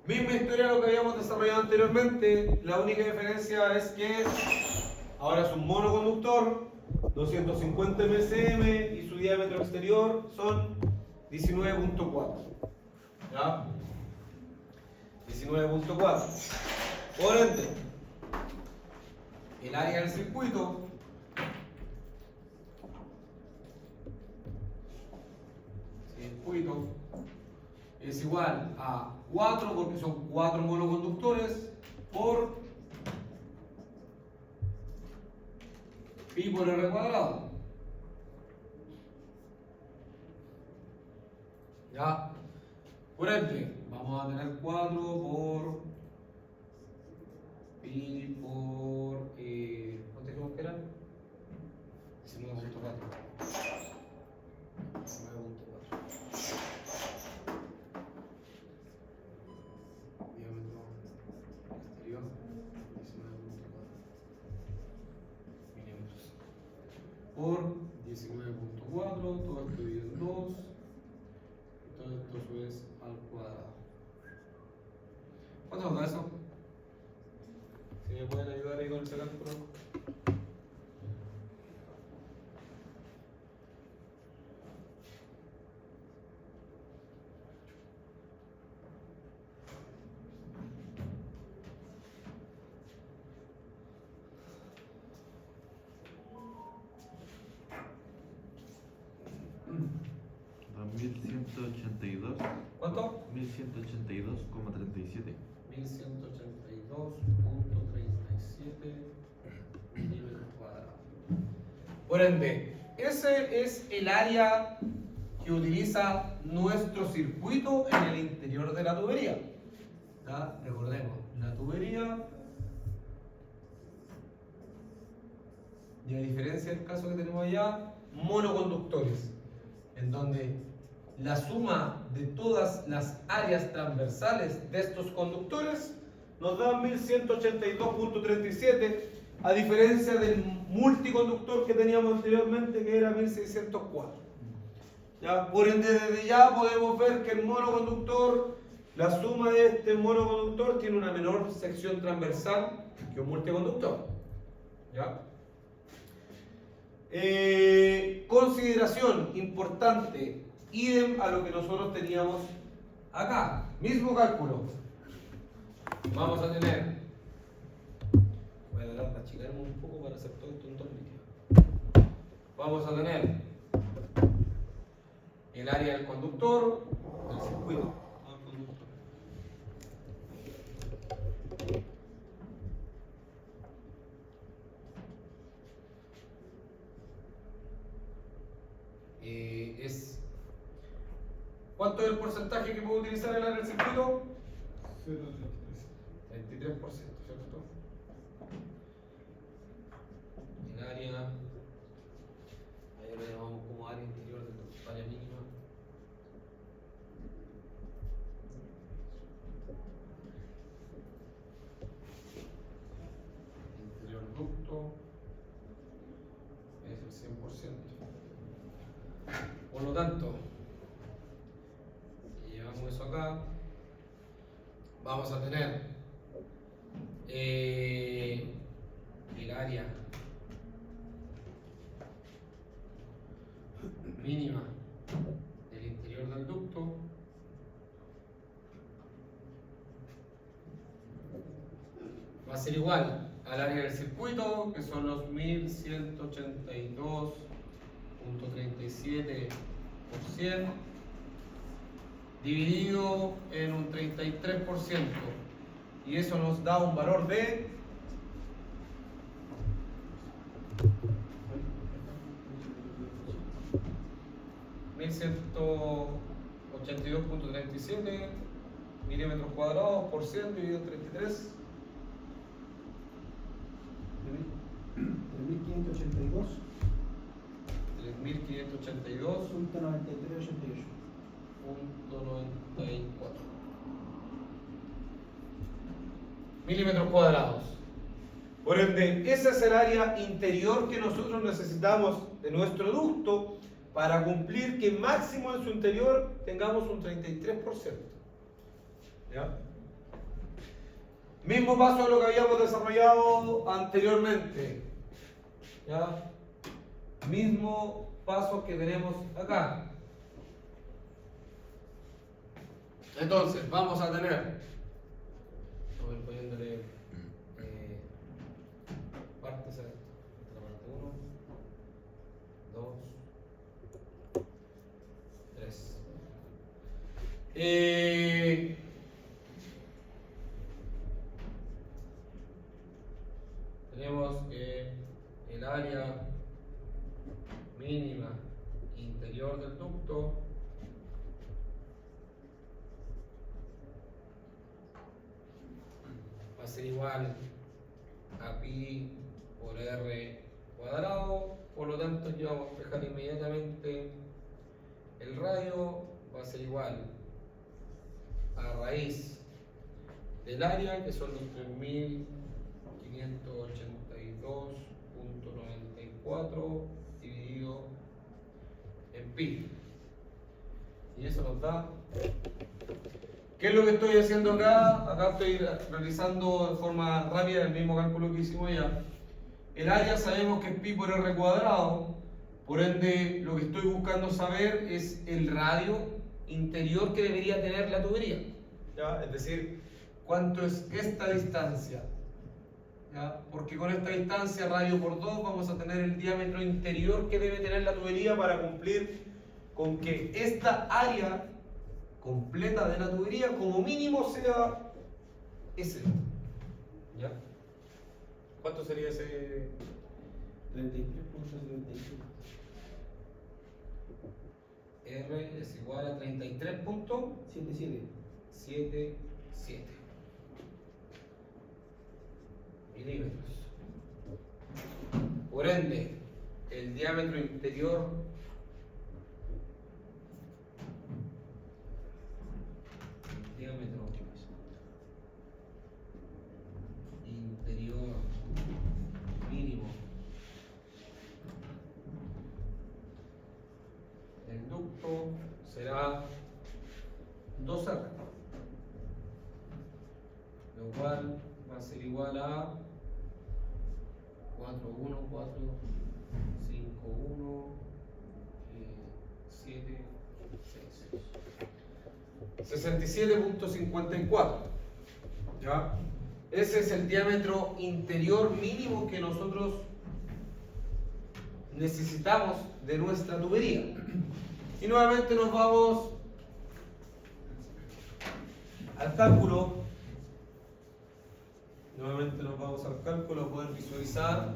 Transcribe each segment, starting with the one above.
Misma historia de lo que habíamos desarrollado anteriormente, la única diferencia es que ahora es un monoconductor, 250 msm y su diámetro exterior son 19.4. ¿Ya? 19.4. Por ende, el área del circuito es igual a 4, porque son 4 monoconductores, por pi por r cuadrado. ¿Ya? Por ende, vamos a tener 4 por pi por... ¿cuánto dijimos que era? 19.4. 19.4. Diámetro exterior 19.4 milímetros por 19.4, todo esto dividido en 2 y todo esto a su vez al cuadrado. ¿Cuánto nos da eso? Si me pueden ayudar ahí con el cálculo. ¿Cuánto? 1182,37. 1182.37 milímetros cuadrados. Por ende, ese es el área que utiliza nuestro circuito en el interior de la tubería. ¿Ya? Recordemos, la tubería, y a diferencia del caso que tenemos allá, monoconductores, en donde la suma de todas las áreas transversales de estos conductores nos da 1182.37, a diferencia del multiconductor que teníamos anteriormente, que era 1604. ¿Ya? Por ende, desde ya podemos ver que el monoconductor, la suma de este monoconductor tiene una menor sección transversal que un multiconductor. ¿Ya? Consideración importante, idem a lo que nosotros teníamos acá, mismo cálculo. Vamos a tener, voy a tratar de achicarme un poco para hacer todo esto en 2 líneas. Vamos a tener el área del conductor, del circuito. ¿Cuánto es el porcentaje que puedo utilizar el área del circuito? 33%, ¿cierto? El área, ahí lo llamamos como área interior de la área mínima. Interior ducto es el 100%. Por lo tanto, eso acá, vamos a tener el área mínima del interior del ducto va a ser igual al área del circuito, que son los 1182.37%, dividido en un 33%, y eso nos da un valor de 1182.37 milímetros cuadrados por 100 dividido en 33. 3.582.9388. 0.94 milímetros cuadrados. Por ende, ese es el área interior que nosotros necesitamos de nuestro ducto para cumplir que máximo en su interior tengamos un 33%. ¿Ya? Mismo paso de lo que habíamos desarrollado anteriormente. ¿Ya? Mismo paso que tenemos acá. Entonces, vamos a tener, voy a ir poniéndole partes a esto. La parte 1, 2, 3. Tenemos que el área mínima interior del ducto va a ser igual a pi por r cuadrado, por lo tanto aquí vamos a despejar inmediatamente el radio, va a ser igual a raíz del área, que son los 3.582.94 dividido en pi, y eso nos da. ¿Qué es lo que estoy haciendo acá? Acá estoy realizando de forma rápida el mismo cálculo que hicimos ya. El área sabemos que es pi por r cuadrado, por ende lo que estoy buscando saber es el radio interior que debería tener la tubería. ¿Ya? Es decir, ¿cuánto es esta distancia? ¿Ya? Porque con esta distancia, radio por 2, vamos a tener el diámetro interior que debe tener la tubería para cumplir con que esta área completa de la tubería como mínimo sea ese. ¿Ya? ¿Cuánto sería ese? 33.75. R es igual a 33.77 milímetros. Por ende, el diámetro interior mínimo del ducto será 2R, lo cual va a ser igual a 67.54. ¿Ya? Ese es el diámetro interior mínimo que nosotros necesitamos de nuestra tubería. Y nuevamente nos vamos al cálculo. Nuevamente nos vamos al cálculo a poder visualizar.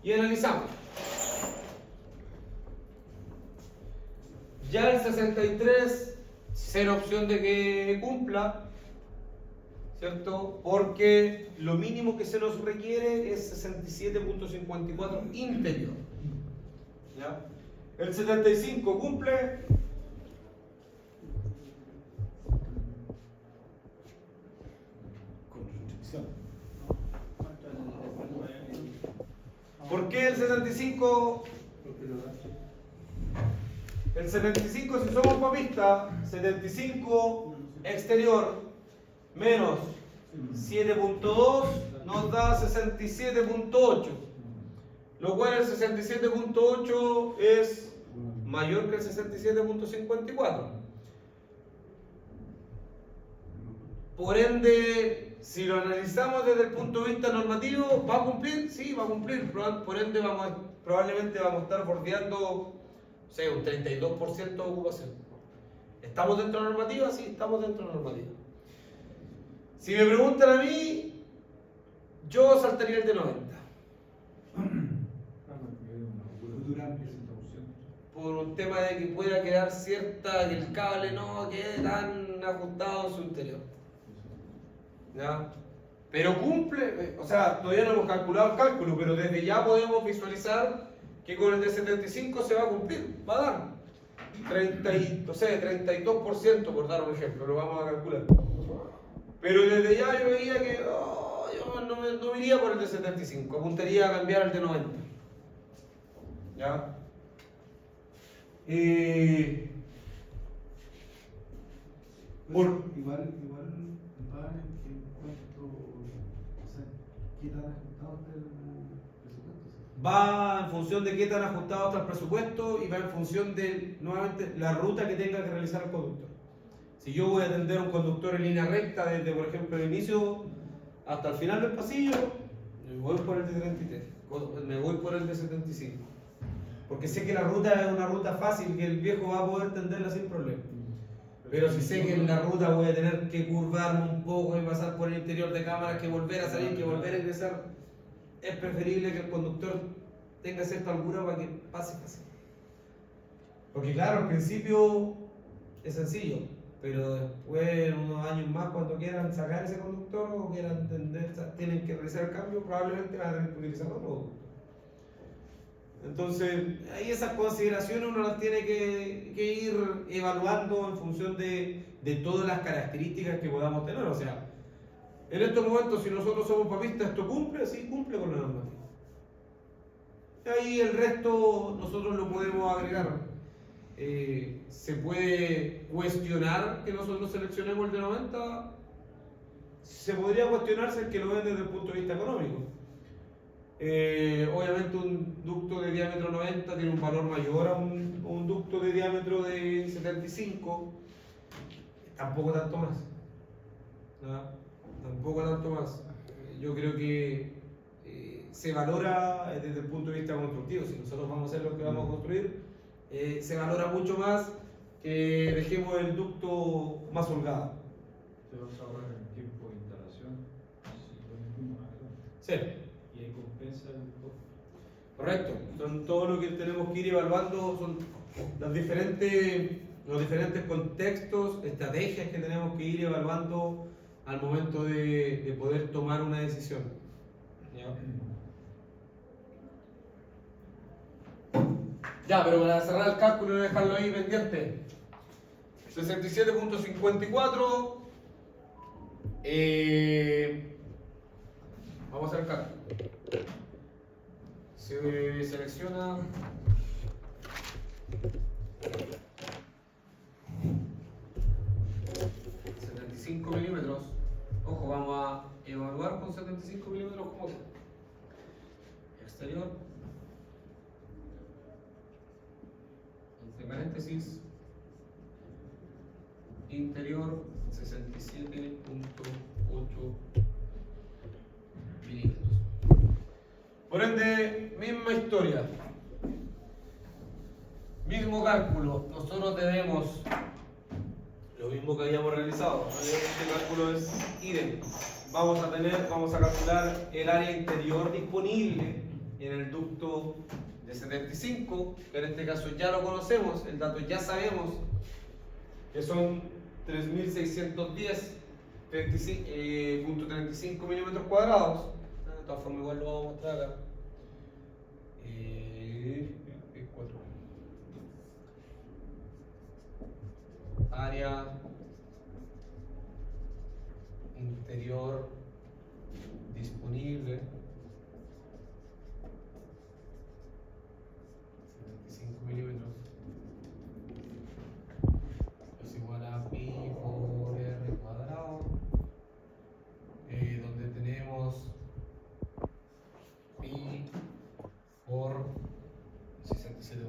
Y analizamos. Ya el 63, cero opción de que cumpla, ¿cierto? Porque lo mínimo que se nos requiere es 67.54 interior. ¿Ya? El 75 cumple. Con restricción. ¿Por qué el 75? Porque lo da. El 75, si somos papistas, 75 exterior menos 7.2 nos da 67.8, lo cual el 67.8 es mayor que el 67.54. Por ende, si lo analizamos desde el punto de vista normativo, ¿va a cumplir? Sí, va a cumplir. Por ende, probablemente vamos a estar bordeando, o sea, un 32% de ocupación. ¿Estamos dentro de la normativa? Sí, estamos dentro de la normativa. Si me preguntan a mí, yo saltaría el de 90. Por un tema de que pueda quedar cierta, que el cable no quede tan ajustado en su interior. ¿Ya? Pero cumple, o sea, todavía no hemos calculado el cálculo, pero desde ya podemos visualizar que con el de 75 se va a cumplir, va a dar 32%, por dar un ejemplo, lo vamos a calcular. Pero desde ya yo veía que yo no me iría por el de 75, apuntaría a cambiar al de 90. ¿Ya? Igual va en cuanto, o sea, ¿qué tan ajustado está el presupuesto? Va en función de qué tan ajustado está el presupuesto y va en función de, nuevamente, la ruta que tenga que realizar el conductor. Si yo voy a atender a un conductor en línea recta desde, por ejemplo, el inicio hasta el final del pasillo, me voy por el de 33, me voy por el de 75. Porque sé que la ruta es una ruta fácil, que el viejo va a poder atenderla sin problema. Pero si sé que en la ruta voy a tener que curvarme un poco y pasar por el interior de cámaras, que volver a salir, que volver a ingresar, es preferible que el conductor tenga cierta holgura para que pase fácil. Porque claro, al principio es sencillo, pero después, en unos años más, cuando quieran sacar ese conductor o quieran entender, tienen que realizar el cambio, probablemente van a tener que utilizar otro conductor. Entonces, ahí esas consideraciones uno las tiene que ir evaluando en función de todas las características que podamos tener. O sea, en estos momentos, si nosotros somos papistas, ¿esto cumple? Sí, cumple con la normativa. Ahí el resto nosotros lo podemos agregar. Se puede cuestionar que nosotros seleccionemos el de 90. Se podría cuestionarse el que lo ven desde el punto de vista económico. Obviamente un ducto de diámetro 90 tiene un valor mayor a un ducto de diámetro de 75, tampoco tanto más, ¿no? Tampoco tanto más. Yo creo que se valora desde el punto de vista constructivo. Si nosotros vamos a hacer lo que vamos a construir, se valora mucho más que dejemos el ducto más holgado. ¿Se va a ahorrar en tiempo de instalación? Sí. Y ahí compensa el costo. Correcto, son todo lo que tenemos que ir evaluando, son los diferentes contextos, estrategias que tenemos que ir evaluando al momento de poder tomar una decisión. ¿Ya? Ya, pero para cerrar el cálculo y dejarlo ahí pendiente, 67.54, vamos a hacer el cálculo. Se selecciona 75 milímetros. Ojo, vamos a evaluar con 75 milímetros como exterior, entre paréntesis, interior 67.8 milímetros. Por ende, misma historia, mismo cálculo. Nosotros tenemos lo mismo que habíamos realizado. Este cálculo es idéntico. Vamos a calcular el área interior disponible en el ducto de 75, que en este caso ya lo conocemos, el dato ya sabemos que son 3.610.35 milímetros cuadrados. De todas formas, igual lo vamos a mostrar acá. 4. Área interior disponible 75 milímetros es igual a pi por r cuadrado, donde tenemos pi por 67.8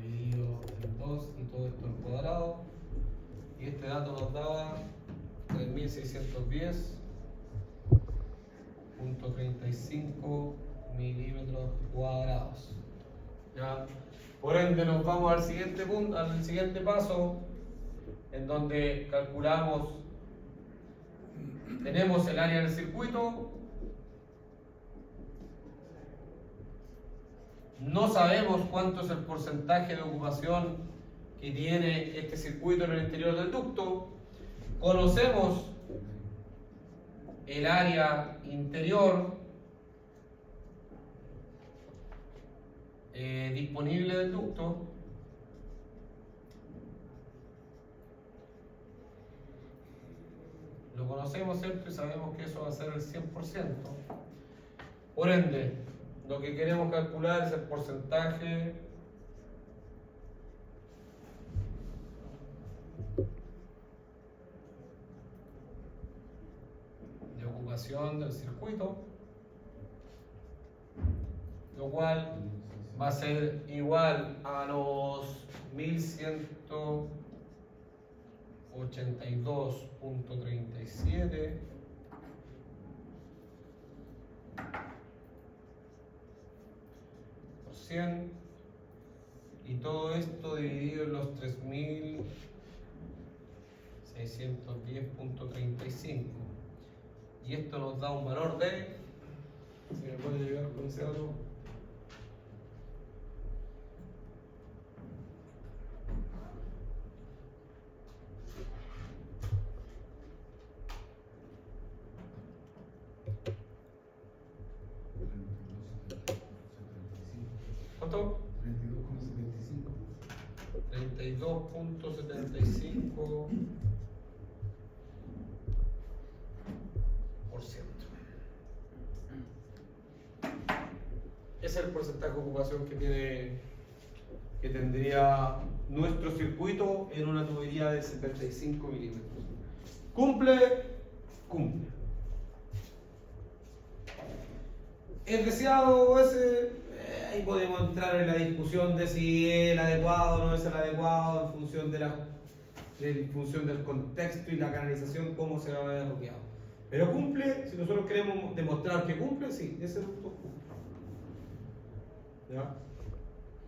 dividido en 2 y todo esto al cuadrado, y este dato nos daba 3.610.35 milímetros cuadrados. ¿Ya? Por ende nos vamos al siguiente punto, al siguiente paso, en donde calculamos, tenemos el área del circuito, no sabemos cuánto es el porcentaje de ocupación que tiene este circuito en el interior del ducto, conocemos el área interior disponible del ducto, lo conocemos, ¿cierto? Y sabemos que eso va a ser el 100%. Por ende, lo que queremos calcular es el porcentaje dimensión del circuito, lo cual va a ser igual a los 1182.37 por 100, y todo esto dividido en los 3610.35, y esto nos da un valor de, si me puede llegar con ese dato, ¿cuánto? 32.75%. Ese es el porcentaje de ocupación que tendría nuestro circuito en una tubería de 75 milímetros. ¿Cumple? Cumple. El deseado ese, ahí podemos entrar en la discusión de si es el adecuado o no es el adecuado en función del contexto y la canalización, cómo se va a ver bloqueado. Pero cumple, si nosotros queremos demostrar que cumple, sí, ese ducto cumple. ¿Ya?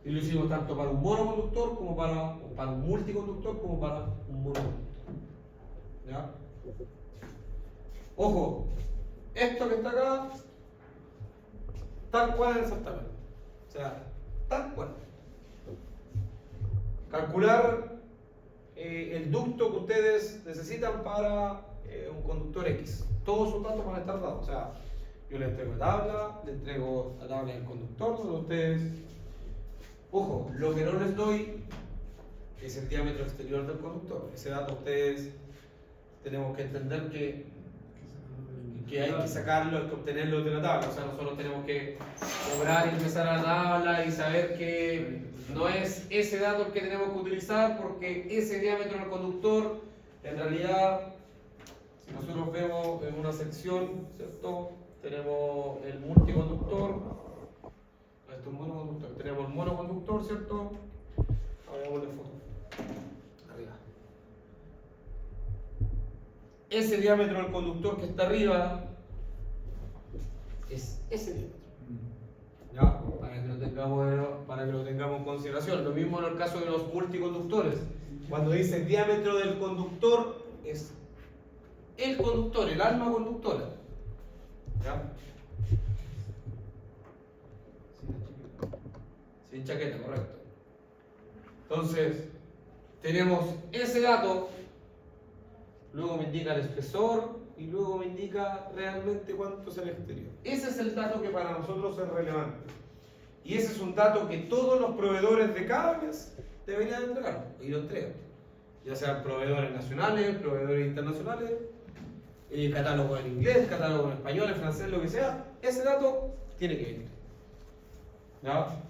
Y lo hicimos tanto para un monoconductor como para un multiconductor como para un monoconductor. ¿Ya? Ojo, esto que está acá, tal cual exactamente. O sea, tal cual. Calcular el ducto que ustedes necesitan para un conductor X. Todos sus datos van a estar dados. O sea, yo les entrego la tabla, les entrego la tabla del conductor, donde ustedes. Ojo, lo que no les doy es el diámetro exterior del conductor. Ese dato ustedes tenemos que entender que hay que sacarlo, hay que obtenerlo de la tabla. O sea, nosotros tenemos que cobrar y empezar a la tabla y saber que no es ese dato el que tenemos que utilizar, porque ese diámetro del conductor, en realidad, si nosotros vemos en una sección, ¿cierto? Tenemos el multiconductor. Esto es monoconductor. Tenemos el monoconductor, ¿cierto? Hagamos de foto. Arriba. Ese diámetro del conductor que está arriba es ese diámetro. ¿Ya? Para que lo tengamos en consideración. Lo mismo en el caso de los multiconductores. Cuando dice diámetro del conductor, es el conductor, el alma conductora. ¿Ya? Sin chaqueta, correcto. Entonces, tenemos ese dato, luego me indica el espesor y luego me indica realmente cuánto es el exterior. Ese es el dato que para nosotros es relevante. Y ese es un dato que todos los proveedores de cables deberían entregar y lo entregan. Ya sean proveedores nacionales, proveedores internacionales, catálogo en inglés, catálogo en español, en francés, lo que sea. Ese dato tiene que venir. ¿Ya?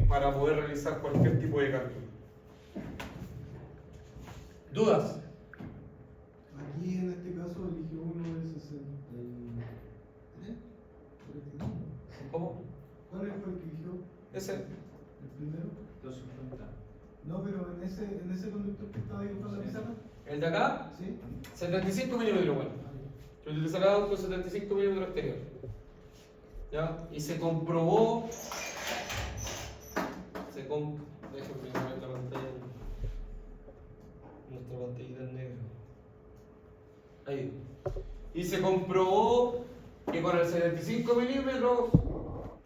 Para poder realizar cualquier tipo de cálculo. ¿Dudas? Aquí en este caso eligió uno de 63. ¿Cómo? ¿Cuál fue el que eligió? Ese. ¿El primero? 250. No, pero en ese conductor que estaba dibujando la pizarra. ¿El de acá? Sí. 75 milímetros, bueno. Yo utilicé el auto 75 milímetros exterior. ¿Ya? Y se comprobó. Déjenme poner la pantalla. Nuestra pantallita en negro. Ahí. Y se comprobó que con el 75 milímetros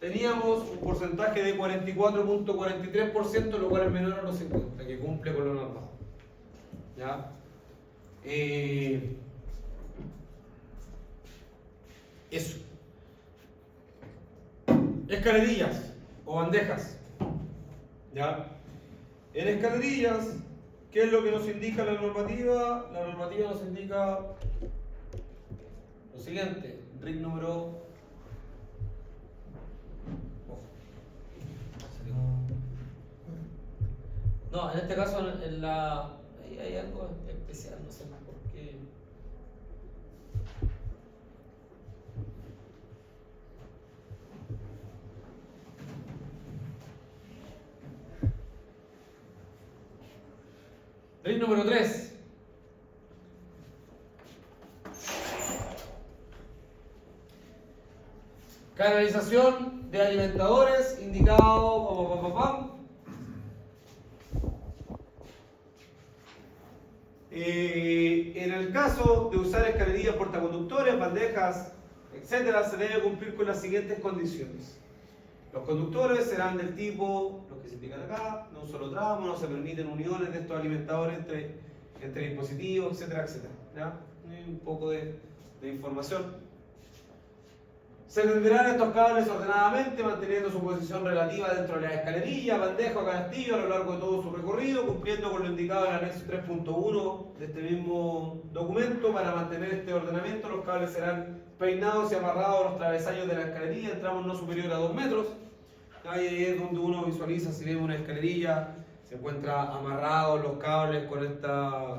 teníamos un porcentaje de 44.43%, lo cual es menor a los 50, que cumple con lo normal. ¿Ya? Eso. Escalerillas o bandejas. ¿Ya? En escalerillas, ¿qué es lo que nos indica la normativa? La normativa nos indica lo siguiente, RIC número. No, en este caso hay algo especial, no sé por qué. RIN número 3. Canalización de alimentadores indicado. En el caso de usar escalerillas portaconductores, bandejas, etcétera, se debe cumplir con las siguientes condiciones. Los conductores serán del tipo, los que se indican acá, de un solo tramo, no se permiten uniones de estos alimentadores entre dispositivos, etcétera, etcétera. ¿Ya? Y un poco de información. Se tenderán estos cables ordenadamente, manteniendo su posición relativa dentro de la escalerilla, bandeja o canastillo a lo largo de todo su recorrido, cumpliendo con lo indicado en el anexo 3.1 de este mismo documento. Para mantener este ordenamiento, los cables serán peinados y amarrados a los travesaños de la escalerilla en tramos no superiores a 2 metros. Ahí es donde uno visualiza, si vemos una escalerilla, se encuentra amarrados los cables con estas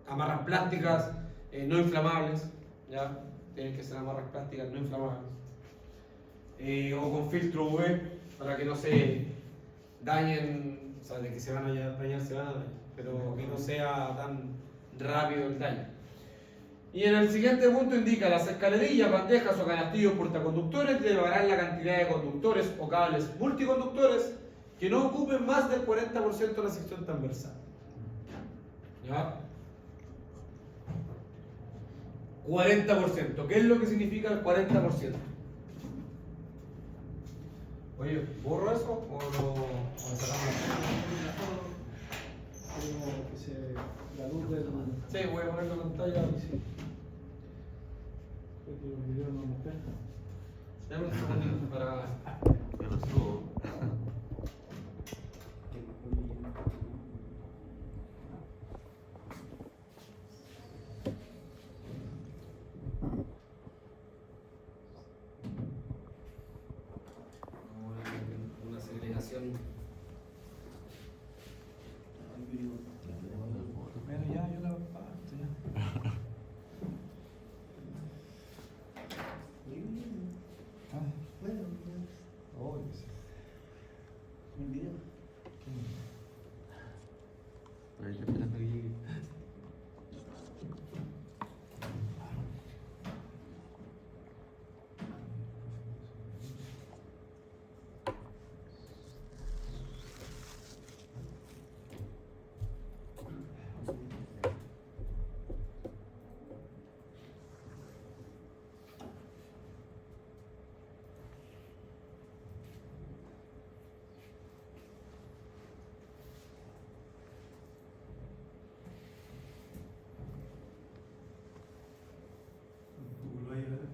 amarras plásticas no inflamables, ¿ya? Tienen que ser amarras plásticas no inflamables, o con filtro UV para que no se dañen, o sea, de que se van a dañar, se van a dañar, pero que no sea tan rápido el daño. Y en el siguiente punto indica: las escalerillas, bandejas o canastillos portaconductores llevarán la cantidad de conductores o cables multiconductores que no ocupen más del 40% de la sección transversal. ¿Ya? 40%. ¿Qué es lo que significa el 40%? Oye, ¿borro eso o lo sacamos? Como que se, la luz del... Sí, voy a poner la pantalla. Sí. Creo que los videos no nos dejan. Dame un segundito para... Yo lo subo. Una segregación. Bueno, ya, yo la parto ya. Ah, bueno, oh, sí. ¿Un video? Pero yo esperando que llegue. Google ahí, ¿verdad?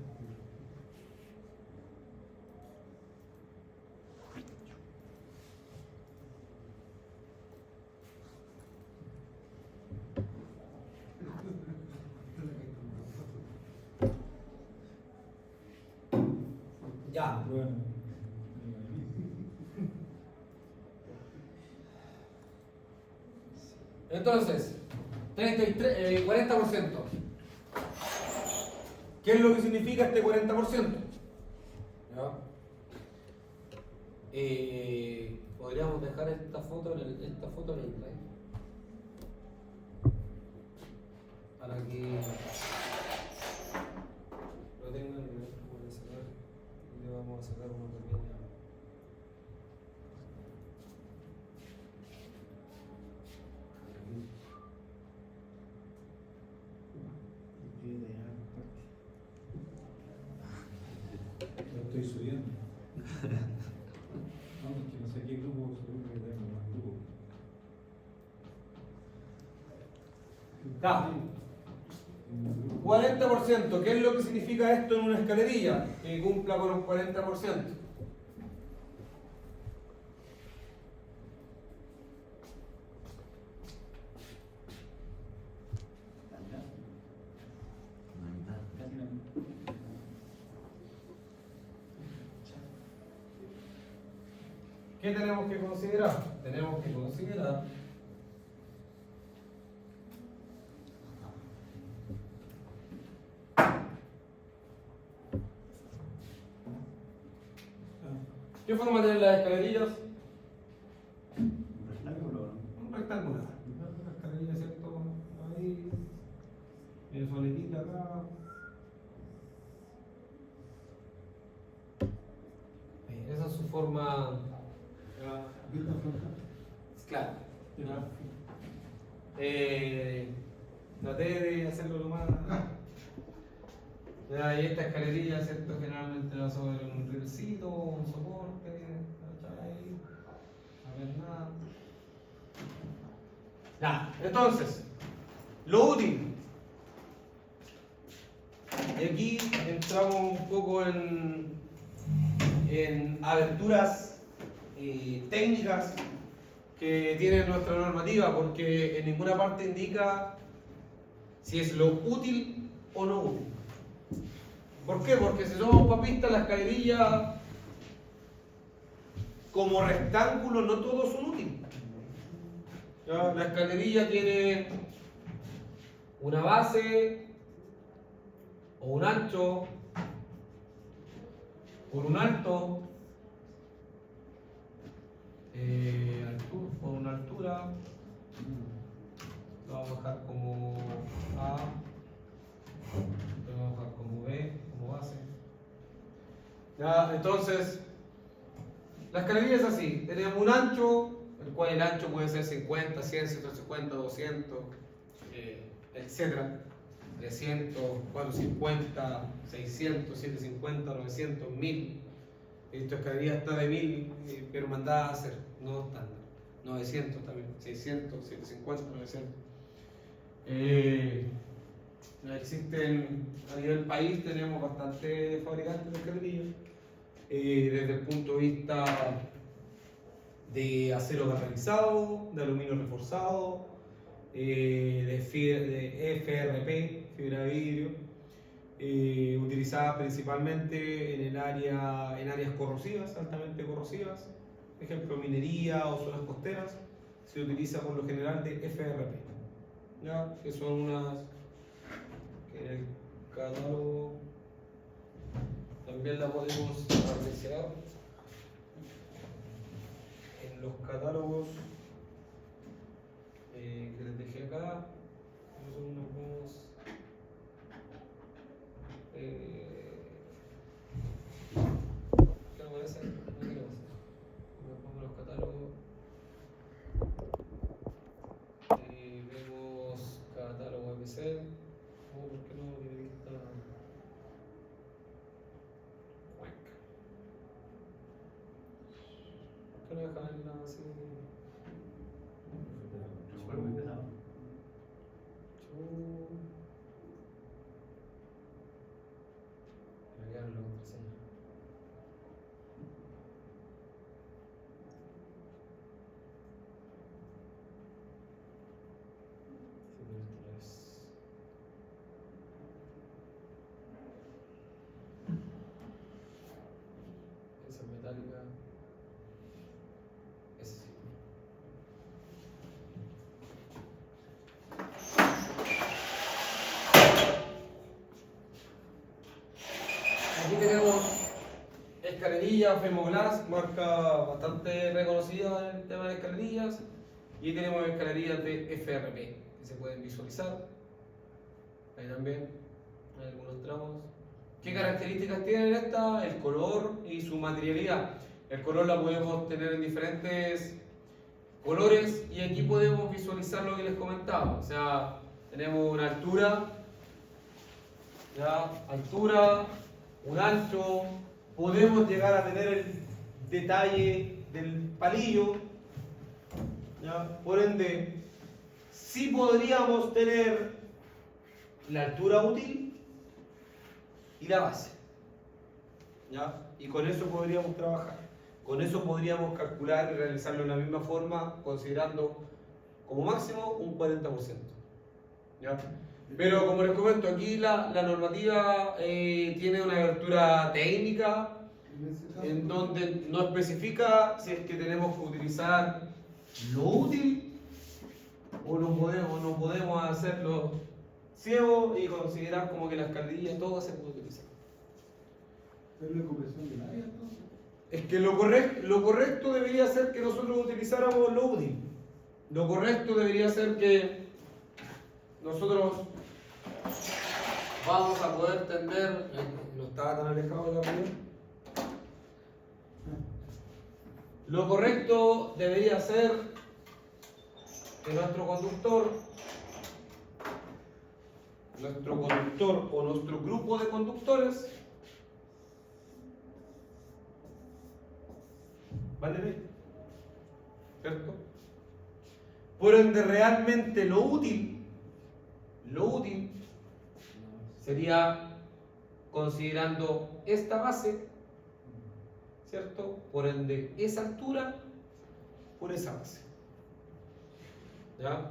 Ya. Bueno. Entonces, 40%. ¿Qué es lo que significa este 40%? ¿Ya? Podríamos dejar esta foto en el drive para que lo tengan. Le vamos a sacar una pequeña. Lo estoy subiendo. Vamos, que no sé qué grupo seguro que tengo más grupo. Ya. 40%, ¿qué es lo que significa esto en una escalerilla? Que cumpla con un 40%. ¿Qué tenemos que considerar? Tenemos que considerar ¿qué forma tienen las escalerillas? Un rectangular. Una escalerilla, ¿cierto? Ahí, soletita acá. Esa es su forma. Vista frontal. Claro. Traté de hacerlo lo más. Ya, y esta escalerilla, ¿cierto? Generalmente va sobre un rielecito, un soporte, ahí, a ver nada. Ya, entonces, lo útil. Y aquí entramos un poco en aberturas técnicas que tiene nuestra normativa, porque en ninguna parte indica si es lo útil o no útil. ¿Por qué? Porque si somos papistas, la escalerilla como rectángulo no todos son útiles. ¿Ya? La escalerilla tiene una base o un ancho por un alto, por una altura, lo vamos a dejar como A, lo vamos a dejar como B, como base. Ya, entonces, la escalerilla es así, tenemos un ancho, el cual el ancho puede ser 50, 100, 150, 200, etc. 300, 450, 600, 750, 900, 1000. Esta escalería está de 1000, pero mandada a hacer, no estándar. 900 también, 600, 750, 900. Existen a nivel país, tenemos bastantes fabricantes de escalerillas. Desde el punto de vista de acero galvanizado, de aluminio reforzado, de FRP, fibra de vidrio, utilizada principalmente en áreas corrosivas, altamente corrosivas, por ejemplo minería o zonas costeras, se utiliza por lo general de FRP, ¿ya? Que son unas que en el catálogo también la podemos apreciar. En los catálogos que les dejé acá, nosotros nos vamos ¿qué me parece? No queremos nos vamos a los catálogos, vemos catálogo ABC. ¿Por qué no tiene vista? ¿Por qué no dejan nada así? Súper muy pesado. Agregarlo a contraseña. Esa es metálica. Esa sí. Aquí tenemos escalerilla Femoglass, marca bastante reconocida en el tema de escalerillas. Y tenemos escalerillas de FRP que se pueden visualizar. Ahí también hay algunos tramos. ¿Qué características tienen esta? El color y su materialidad. El color la podemos tener en diferentes colores y aquí podemos visualizar lo que les comentaba. O sea, tenemos una altura, ¿ya? Altura, un ancho, podemos llegar a tener el detalle del palillo, ¿ya? Por ende, sí podríamos tener la altura útil y la base, ¿ya? Y con eso podríamos trabajar, con eso podríamos calcular y realizarlo de la misma forma, considerando como máximo un 40%, ¿ya? Pero como les comento, aquí la normativa tiene una abertura técnica en donde no especifica si es que tenemos que utilizar lo útil o no podemos hacerlo ciego y considerar como que la escalerilla todo se puede utilizar. ¿Pero la compresión del área entonces? Es que lo correcto debería ser que nosotros utilizáramos lo útil. Lo correcto debería ser que nosotros vamos a poder tender, no estaba tan alejado de la vida. Lo correcto debería ser que nuestro conductor o nuestro grupo de conductores ¿vale? ¿Cierto? Por ende, realmente lo útil sería considerando esta base, ¿cierto? Por ende, esa altura por esa base. ¿Ya?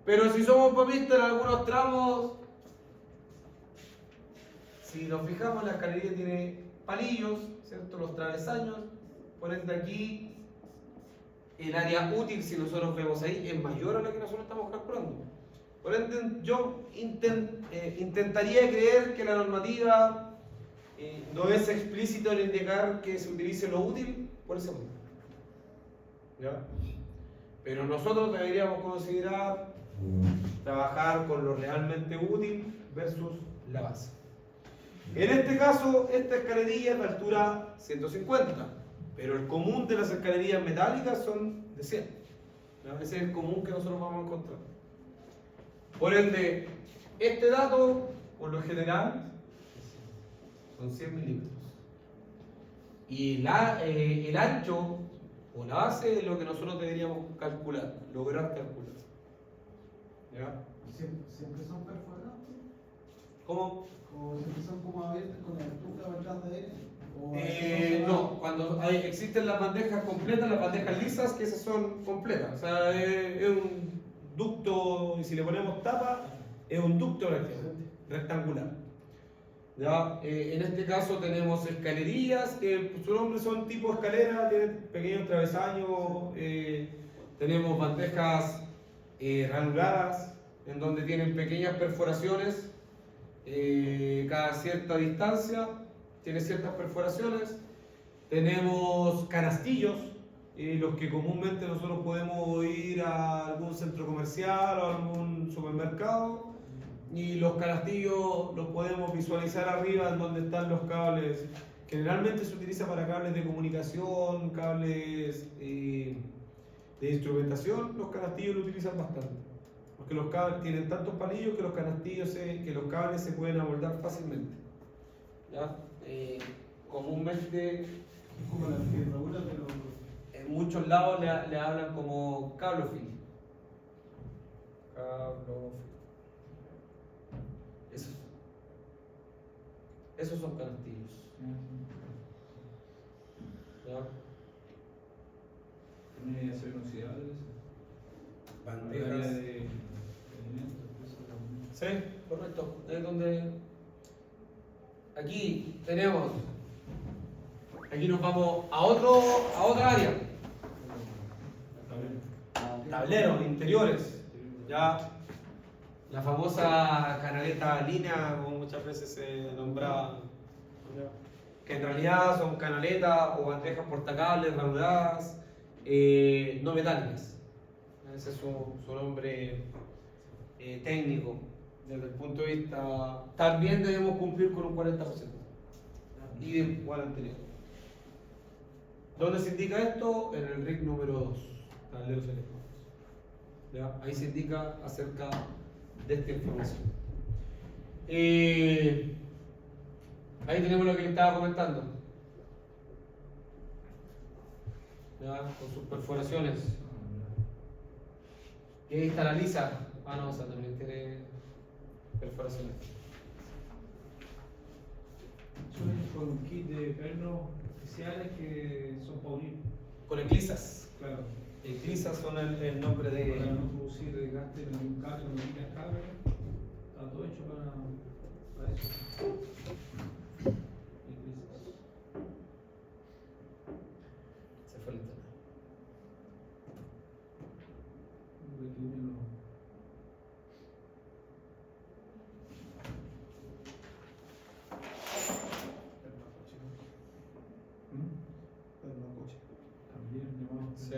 Pero si somos papistas en algunos tramos, si nos fijamos, la escalerilla tiene palillos, ¿cierto? Los travesaños, por ende aquí el área útil, si nosotros vemos ahí, es mayor a la que nosotros estamos calculando. Por ende, yo intentaría creer que la normativa no es explícito en indicar que se utilice lo útil por ese punto. ¿Ya? Pero nosotros deberíamos considerar trabajar con lo realmente útil versus la base. En este caso, esta escalerilla es de altura 150, pero el común de las escalerillas metálicas son de 100. ¿Ya? Ese es el común que nosotros vamos a encontrar. Por ende, este dato, por lo general, son 100 milímetros. Y el ancho o la base es lo que nosotros deberíamos calcular, lograr calcular. ¿Ya? Siempre son perforados. ¿Cómo? O siempre son como abiertos con la altura detrás de él. No, cuando existen las bandejas completas, las bandejas lisas, que esas son completas. O sea, es un ducto, y si le ponemos tapa, es un ducto rectangular. ¿Ya? En este caso tenemos escalerillas, que su nombre son tipo escalera, tienen pequeños travesaños, tenemos bandejas ranuradas, en donde tienen pequeñas perforaciones cada cierta distancia, tiene ciertas perforaciones. Tenemos canastillos, los que comúnmente nosotros podemos ir a algún centro comercial o a algún supermercado, y los canastillos los podemos visualizar arriba en donde están los cables. Generalmente se utiliza para cables de comunicación, cables de instrumentación. Los canastillos lo utilizan bastante, porque los cables tienen tantos palillos que los cables se pueden amoldar fácilmente. ¿Ya? Comúnmente Es como la firmadura, pero. en muchos lados le hablan como cablofil. Esos son canastillos. ¿Ya? ¿Tiene acero inoxidable eso? Bandejas. Área de alimentos, eso también. Sí, correcto. Es donde. Aquí tenemos. Aquí nos vamos a otra área. Tableros interiores. Ya. La famosa canaleta línea, como muchas veces se nombraba, que en realidad son canaletas o bandejas portacables ranuradas, no metálicas. Ese es su nombre técnico. Desde el punto de vista, también debemos cumplir con un 40% y de igual anterior. ¿Dónde se indica esto? En el RIC número 2, tableros electrónicos. ¿Ya? Ahí se indica acerca de esta información. Ahí tenemos lo que le estaba comentando. ¿Ya? Con sus perforaciones. Y ahí está la lisa. Ah, no, o sea, también tiene perforaciones. Suelen con un kit de pernos especiales que son paulinos. Con eclisas. Claro. Eclisas son el nombre de. Para no producir desgaste en un cable, no tiene cable. Está todo hecho para eso. Eclisas. Se fue el internet. También llamamos. Sí.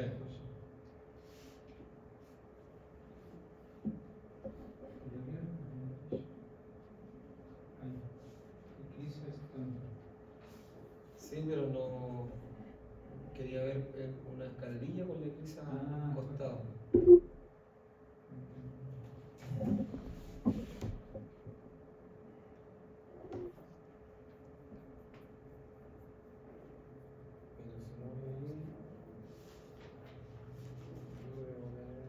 debería haber una escalerilla con la equisa Ah, al costado. Pero se mueve ahí. Yo voy a poner-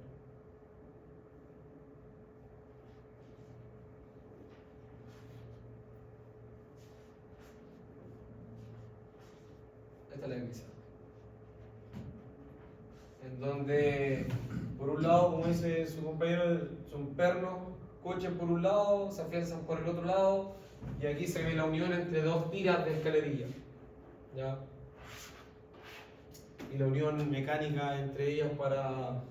Esta es la equisa. En donde, por un lado, como dice su compañero, son pernos, coches por un lado, se afianzan por el otro lado, y aquí se ve la unión entre dos tiras de escalerilla. ¿Ya? Y la unión mecánica entre ellas para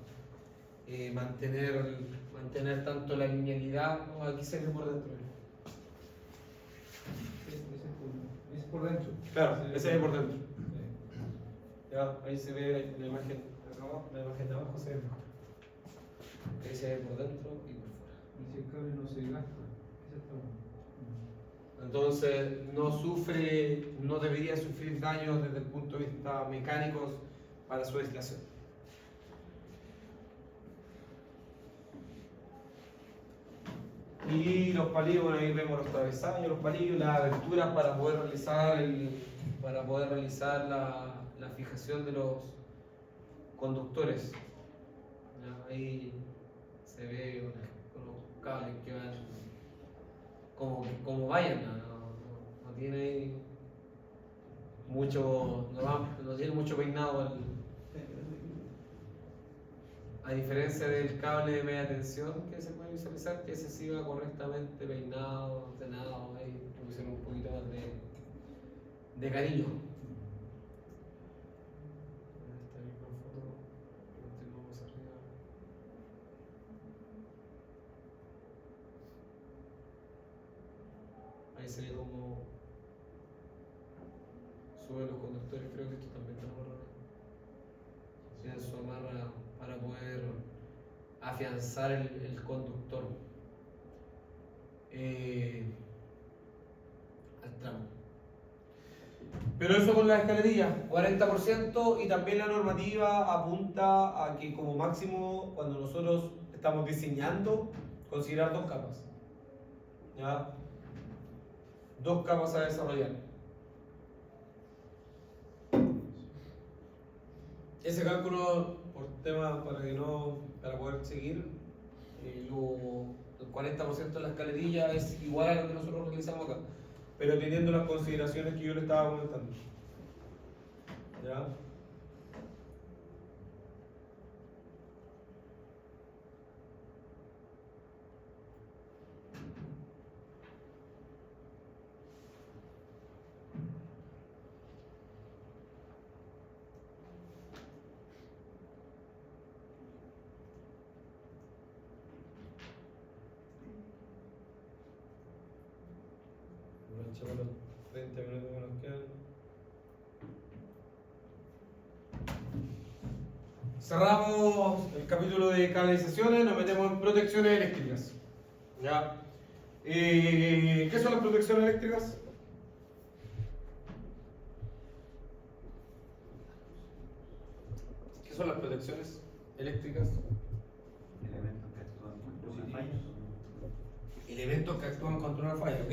mantener tanto la linealidad, ¿no? Aquí se ve por dentro. Es por dentro. Claro, ese es por dentro. Sí. Ya, ahí se ve la imagen de acá abajo, la imagen de abajo se ve mejor. Ahí se ve por dentro y por fuera. Y si el cable no se gasta, ese está bueno. Entonces no debería sufrir daños desde el punto de vista mecánicos para su aislación. Y los palillos, bueno, ahí vemos los travesaños, los palillos, las aberturas para poder realizar la fijación de los conductores. Ya, ahí se ve unos cables que van como vayan, no tiene ahí mucho, no tiene mucho peinado a diferencia del cable de media tensión que se puede visualizar, que ese sí va correctamente peinado, ordenado, ahí le pusieron un poquito más de cariño. Esta misma foto, continuamos arriba. Ahí se ve como suben los conductores, creo que esto también está amarrado. Tienen su amarra para poder afianzar el conductor al tramo. Pero eso con la escalerilla, 40%, y también la normativa apunta a que como máximo cuando nosotros estamos diseñando, considerar 2 capas. ¿Ya? 2 capas a desarrollar. Ese cálculo, por tema para poder seguir, el 40% de la escalerilla es igual a lo que nosotros realizamos acá, pero teniendo las consideraciones que yo le estaba comentando. ¿Ya? Aprovechemos los 30 minutos que nos quedan. Cerramos el capítulo de canalizaciones, nos metemos en protecciones eléctricas. ¿Ya? ¿Qué son las protecciones eléctricas? ¿Qué son las protecciones eléctricas? Elementos que actúan contra una falla. Elementos que actúan contra una falla, ¿ok?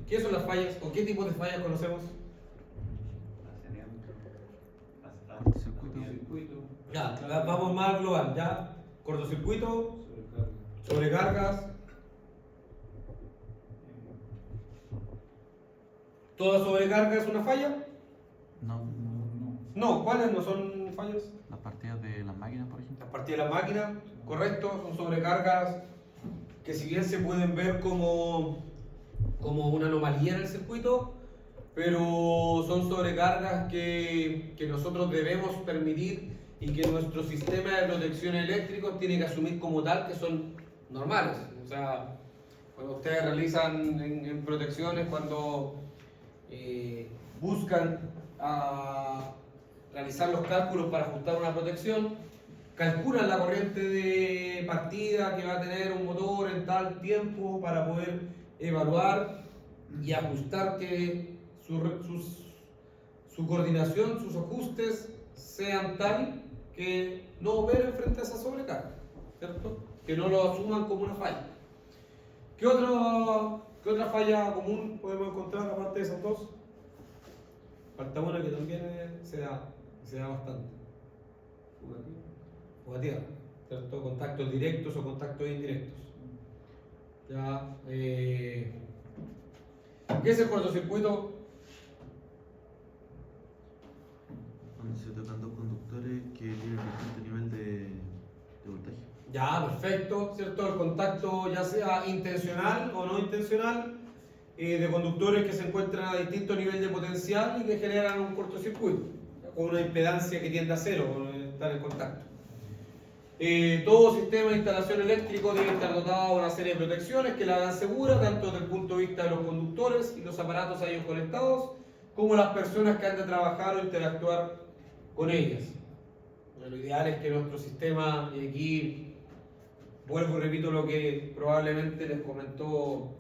¿Qué son las fallas o qué tipo de fallas conocemos? Circuito, Ya, vamos más global, ¿ya? Cortocircuito, sobrecargas. ¿Toda sobrecarga es una falla? No, No, ¿cuáles no son fallas? las partidas de las máquinas, por ejemplo. Las partidas de la máquina, correcto, son sobrecargas que si bien se pueden ver como una anomalía en el circuito, pero son sobrecargas que nosotros debemos permitir y que nuestro sistema de protección eléctrico tiene que asumir como tal, que son normales. O sea, cuando ustedes realizan en protecciones, cuando buscan realizar los cálculos para ajustar una protección, calculan la corriente de partida que va a tener un motor en tal tiempo para poder evaluar y ajustar que su coordinación, sus ajustes sean tal que no operen frente a esa sobrecarga, ¿cierto? Que no lo asuman como una falla. ¿Qué otra falla común podemos encontrar aparte de esas dos? Falta una que también se da bastante. Jugativa, ¿cierto? Contactos directos o contactos indirectos. Ya, ¿qué es el cortocircuito? Cuando se tocan dos conductores que tienen distinto nivel de voltaje. Ya, perfecto, ¿cierto? El contacto ya sea intencional o no intencional de conductores que se encuentran a distinto nivel de potencial y que generan un cortocircuito con una impedancia que tiende a cero con estar en contacto. Todo sistema de instalación eléctrico debe estar dotado de una serie de protecciones que la hagan segura tanto desde el punto de vista de los conductores y los aparatos a ellos conectados como las personas que han de trabajar o interactuar con ellas. Lo ideal es que nuestro sistema, y aquí vuelvo y repito lo que probablemente les comentó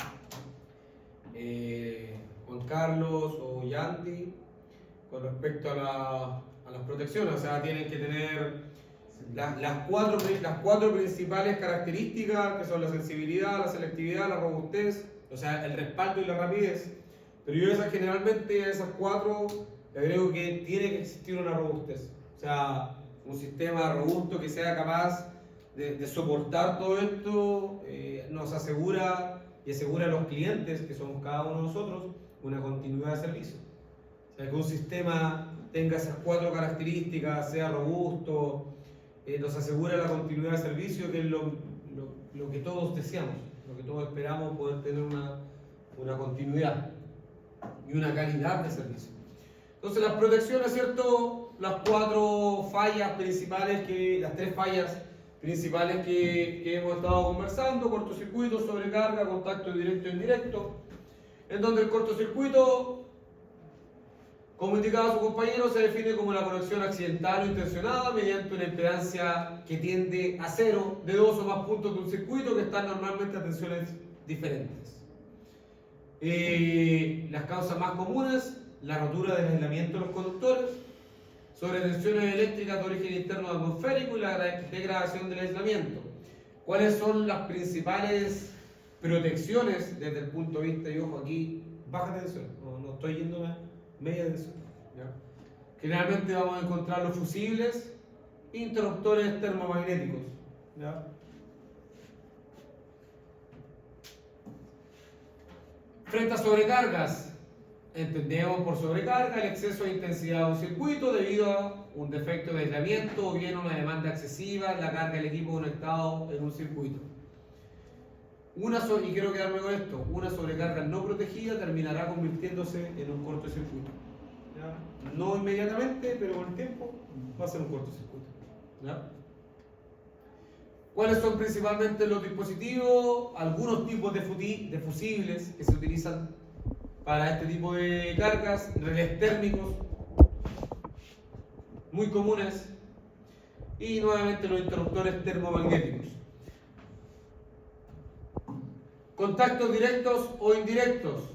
Juan Carlos o Yandy con respecto a las protecciones, o sea, tienen que tener las cuatro principales características que son la sensibilidad, la selectividad, la robustez, o sea, el respaldo y la rapidez. Pero yo generalmente a esas cuatro le agrego que tiene que existir una robustez, o sea, un sistema robusto que sea capaz de soportar todo esto, nos asegura y asegura a los clientes, que somos cada uno de nosotros, una continuidad de servicio. O sea, que un sistema tenga esas cuatro características, sea robusto, nos asegura la continuidad de servicio, que es lo que todos deseamos, lo que todos esperamos, poder tener una continuidad y una calidad de servicio. Entonces las protecciones, ¿cierto? Las cuatro fallas principales, las tres fallas principales que hemos estado conversando: cortocircuito, sobrecarga, contacto directo e indirecto, en donde el cortocircuito, como indicaba su compañero, se define como la conexión accidental o intencionada mediante una impedancia que tiende a cero de dos o más puntos de un circuito que están normalmente a tensiones diferentes. Las causas más comunes: la rotura del aislamiento de los conductores, sobretensiones eléctricas de origen interno atmosférico y la degradación del aislamiento. ¿Cuáles son las principales protecciones desde el punto de vista, y ojo aquí, baja tensión, no estoy yendo a media tensión, ¿ya? Generalmente vamos a encontrar los fusibles, interruptores termomagnéticos, ¿ya? Frente a sobrecargas, entendemos por sobrecarga el exceso de intensidad de un circuito debido a un defecto de aislamiento o bien una demanda excesiva en la carga del equipo conectado en un circuito. Y quiero quedarme con esto: una sobrecarga no protegida terminará convirtiéndose en un cortocircuito, ¿ya? No inmediatamente, pero con el tiempo va a ser un cortocircuito, ¿ya? ¿Cuáles son principalmente los dispositivos? Algunos tipos de fusibles que se utilizan para este tipo de cargas: relés térmicos, muy comunes, y nuevamente los interruptores termomagnéticos. Contactos directos o indirectos.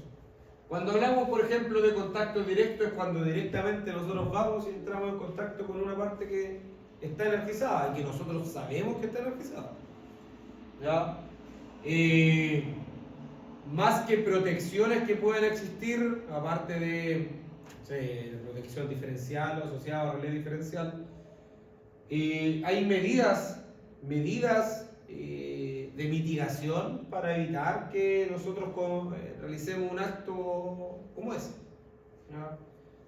Cuando hablamos, por ejemplo, de contactos directos, es cuando directamente nosotros vamos y entramos en contacto con una parte que está energizada y que nosotros sabemos que está energizada, ¿ya? Más que protecciones que pueden existir, aparte de protección diferencial o asociada a relé diferencial, hay medidas de mitigación para evitar que nosotros realicemos un acto como ese, ¿ya?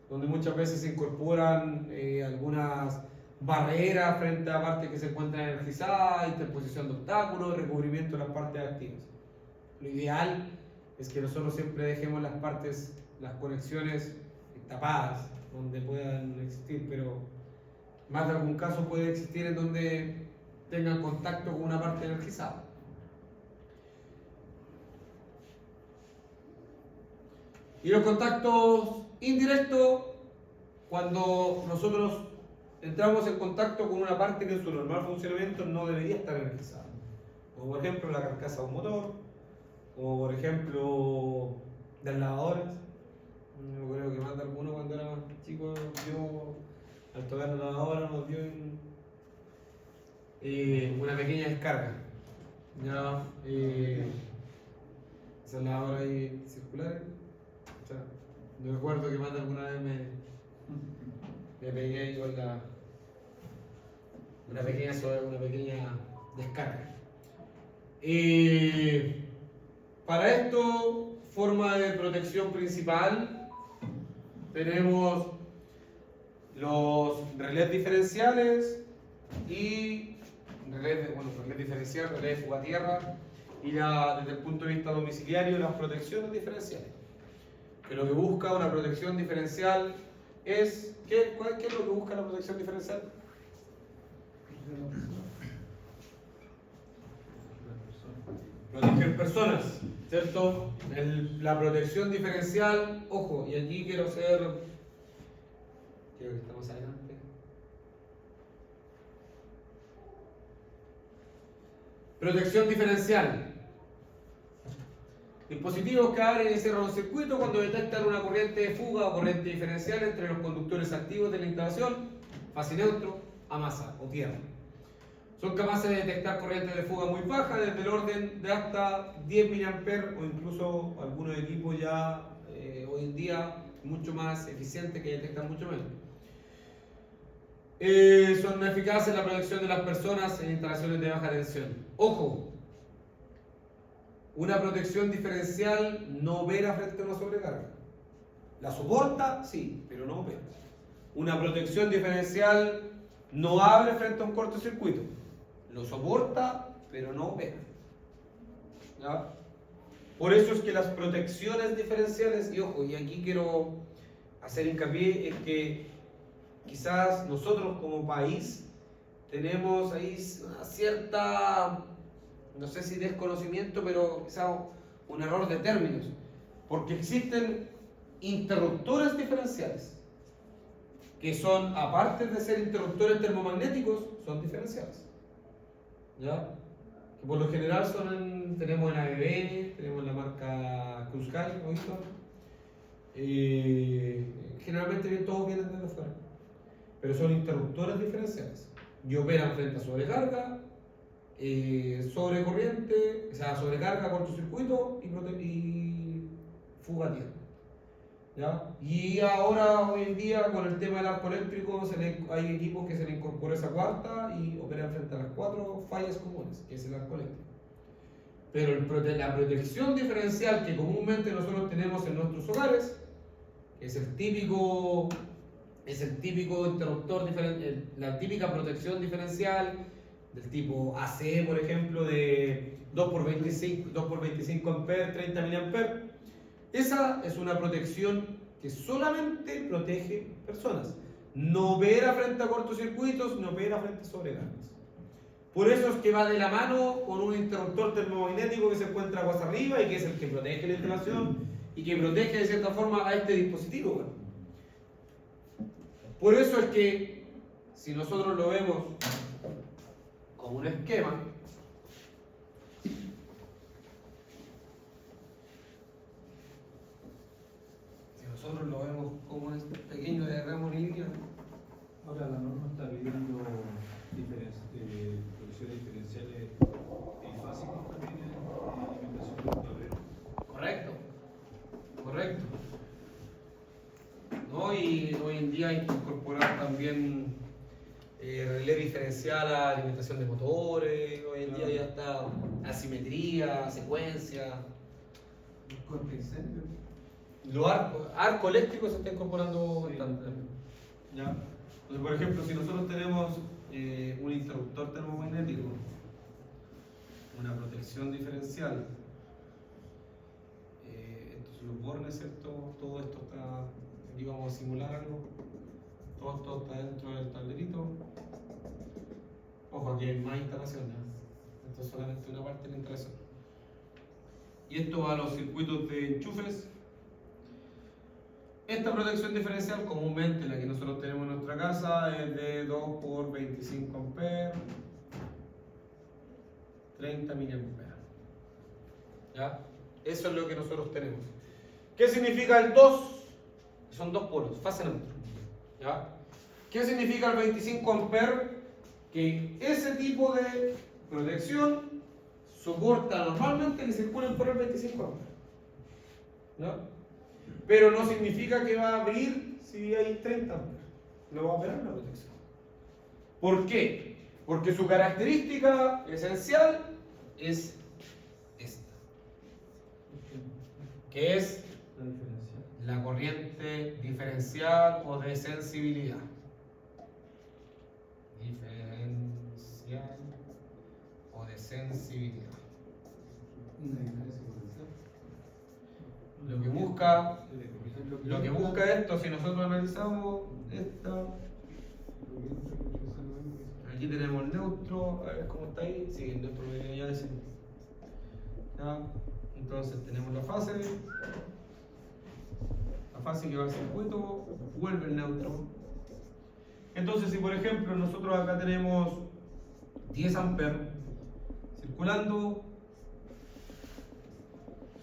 Donde muchas veces se incorporan algunas barreras frente a partes que se encuentran energizadas, interposición de obstáculos, recubrimiento de las partes activas. Lo ideal es que nosotros siempre dejemos las conexiones tapadas, donde puedan existir, pero más de algún caso puede existir en donde tengan contacto con una parte energizada. Y los contactos indirectos, cuando nosotros entramos en contacto con una parte que en su normal funcionamiento no debería estar energizada, como por ejemplo la carcasa de un motor, como por ejemplo las lavadoras. Yo creo que más de alguno cuando era más chico vio Alto Gano ahora nos dio una pequeña descarga. Ya, esa es la hora ahí circular. O sea, yo recuerdo que más de alguna vez me pegué ahí con una pequeña descarga. Para esto, forma de protección principal, tenemos los relés diferenciales y relés diferencial, relés de fuga a tierra y desde el punto de vista domiciliario las protecciones diferenciales. Que lo que busca una protección diferencial es ¿qué es lo que busca la protección diferencial? Proteger personas, ¿cierto? La protección diferencial, ojo, y aquí creo que estamos adelante. Protección diferencial. Dispositivos que abren y cierran un circuito cuando detectan una corriente de fuga o corriente diferencial entre los conductores activos de la instalación, fase neutro, a masa o tierra. Son capaces de detectar corrientes de fuga muy bajas, desde el orden de hasta 10 mA o incluso algunos equipos ya hoy en día mucho más eficientes que detectan mucho menos. Son eficaces en la protección de las personas en instalaciones de baja tensión. Ojo, una protección diferencial no opera frente a una sobrecarga. La soporta, sí, pero no opera. Una protección diferencial no abre frente a un cortocircuito. Lo soporta, pero no opera. ¿Ya? Por eso es que las protecciones diferenciales, y ojo, y aquí quiero hacer hincapié, es que quizás nosotros como país tenemos ahí una cierta, no sé si desconocimiento, pero quizás un error de términos, porque existen interruptores diferenciales, que son, aparte de ser interruptores termomagnéticos, son diferenciales. ¿Ya? Que por lo general tenemos en ABB, tenemos la marca Cruzcal, ¿no? Generalmente todos vienen desde afuera, pero son interruptores diferenciales y operan frente a sobrecarga, sobrecorriente, o sea, sobrecarga, cortocircuito y fuga a tierra. ¿Ya? Y ahora, hoy en día, con el tema del arco eléctrico, hay equipos que se le incorpora esa cuarta y operan frente a las 4 fallas comunes, que es el arco eléctrico. Pero la protección diferencial que comúnmente nosotros tenemos en nuestros hogares, que es el típico interruptor diferencial, la típica protección diferencial del tipo ACE, por ejemplo, de 2x25 amperes, 30 mA. Esa es una protección que solamente protege personas. No opera frente a cortocircuitos, no opera frente a sobrecargas. Por eso es que va de la mano con un interruptor termomagnético que se encuentra aguas arriba y que es el que protege la instalación y que protege de cierta forma a este dispositivo. Por eso es que si nosotros lo vemos como un esquema, nosotros lo vemos como este pequeño diagrama lineal. Ahora la norma está pidiendo protecciones diferenciales básicas también en alimentación de los tableros. Correcto. ¿No? Y hoy en día hay que incorporar también relé diferencial a alimentación de motores. Hoy en día ya está asimetría, secuencia. Corte incendio. Los arco eléctrico se está incorporando bastante. ¿Ya? Entonces, por ejemplo, si nosotros tenemos un interruptor termomagnético, una protección diferencial, entonces los bornes, ¿cierto? Todo esto está, aquí vamos a simular algo, todo esto está dentro del tablerito. Ojo, aquí hay más instalación, ¿no? Esto es solamente una parte de la instalación. Y esto va a los circuitos de enchufes. Esta protección diferencial, comúnmente la que nosotros tenemos en nuestra casa, es de 2x25 amperes, 30 mA. ¿Ya? Eso es lo que nosotros tenemos. ¿Qué significa el 2? Son dos polos, fase neutra. ¿Ya? ¿Qué significa el 25 amperes? Que ese tipo de protección soporta normalmente que circulen por el 25 amperes. ¿No? Pero no significa que va a abrir si hay 30 amperes. No va a operar la protección. ¿Por qué? Porque su característica esencial es esta, que es La diferencial. la corriente diferencial o de sensibilidad. Diferencial o de sensibilidad. Una diferencia potencial. Lo que busca esto, si nosotros analizamos esta, aquí tenemos el neutro, a ver cómo está ahí, sí, el neutro viene ya de centro. ¿Ya? Entonces tenemos la fase que va al circuito, vuelve el neutro. Entonces si por ejemplo nosotros acá tenemos 10 amperes circulando,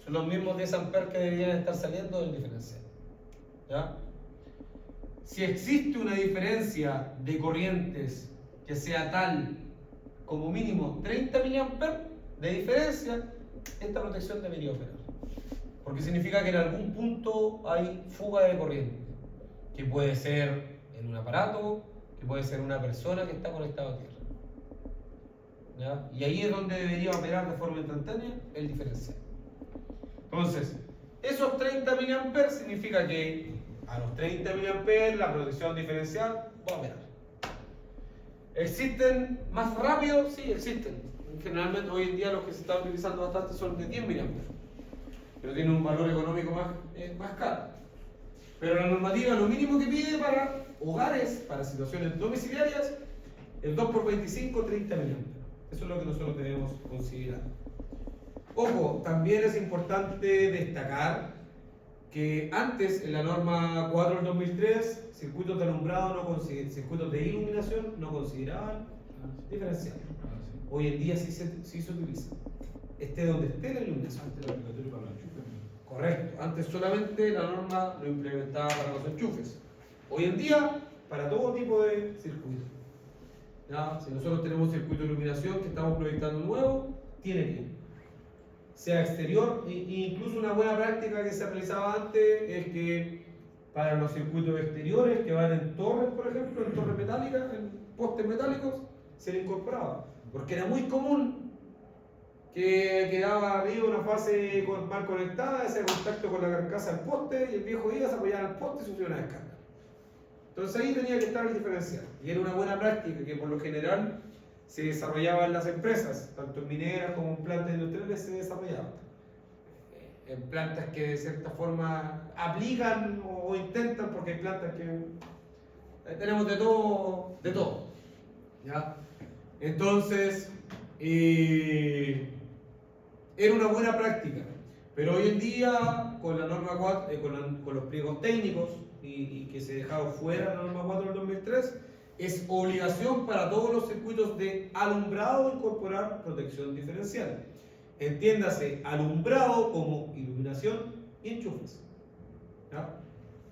son los mismos 10 amperes que deberían estar saliendo del diferencial. ¿Ya? Si existe una diferencia de corrientes que sea tal como mínimo 30 mA de diferencia, esta protección debería operar. Porque significa que en algún punto hay fuga de corriente, que puede ser en un aparato, que puede ser una persona que está conectada a tierra. ¿Ya? Y ahí es donde debería operar de forma instantánea el diferencial. Entonces, esos 30 mA significa que a los 30 mA la protección diferencial va a operar. ¿Existen más rápidos? Sí, existen. Generalmente hoy en día los que se están utilizando bastante son de 10 mA, pero tienen un valor económico más caro. Pero la normativa lo mínimo que pide para hogares, para situaciones domiciliarias, el 2x25, 30 mA. Eso es lo que nosotros debemos considerar. Ojo, también es importante destacar que antes en la norma 4 del 2003, circuitos de alumbrado, circuitos de iluminación no consideraban diferencial. Hoy en día sí se utiliza. Esté donde esté la iluminación. Antes era obligatorio para los enchufes. Correcto. Antes solamente la norma lo implementaba para los enchufes. Hoy en día, para todo tipo de circuitos. ¿Ya? Si nosotros tenemos circuito de iluminación que estamos proyectando nuevo, tiene que ir. Sea exterior, e incluso una buena práctica que se realizaba antes es que para los circuitos exteriores que van en torres, por ejemplo, en torres metálicas, en postes metálicos, se le incorporaba. Porque era muy común que quedaba arriba una fase mal conectada, ese contacto con la carcasa del poste, y el viejo iba, se apoyaba en el poste y sufría una descarga. Entonces ahí tenía que estar el diferencial. Y era una buena práctica que por lo general se desarrollaba en las empresas, tanto en mineras como en plantas industriales se desarrollaba. En plantas que de cierta forma aplican o intentan, porque hay plantas que tenemos de todo. ¿Ya? Entonces, era una buena práctica, pero hoy en día con la norma 4, con los pliegos técnicos y que se dejaba fuera la norma 4 del 2003, es obligación para todos los circuitos de alumbrado incorporar protección diferencial. Entiéndase alumbrado como iluminación y enchufes. ¿Ya?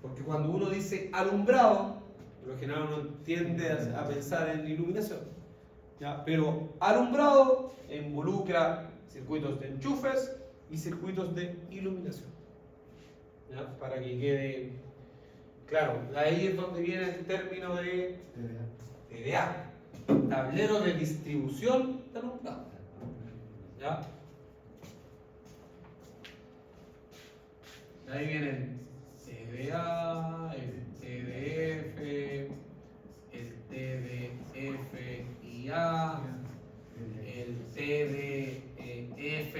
Porque cuando uno dice alumbrado, por lo general uno tiende a pensar en iluminación. ¿Ya? Pero alumbrado involucra circuitos de enchufes y circuitos de iluminación. ¿Ya? Para que quede claro, ahí es donde viene el término de TDA, tablero de distribución de alumbrado. ¿Ya? Ahí vienen TDA, el TDF, el TDFIA, el TDF,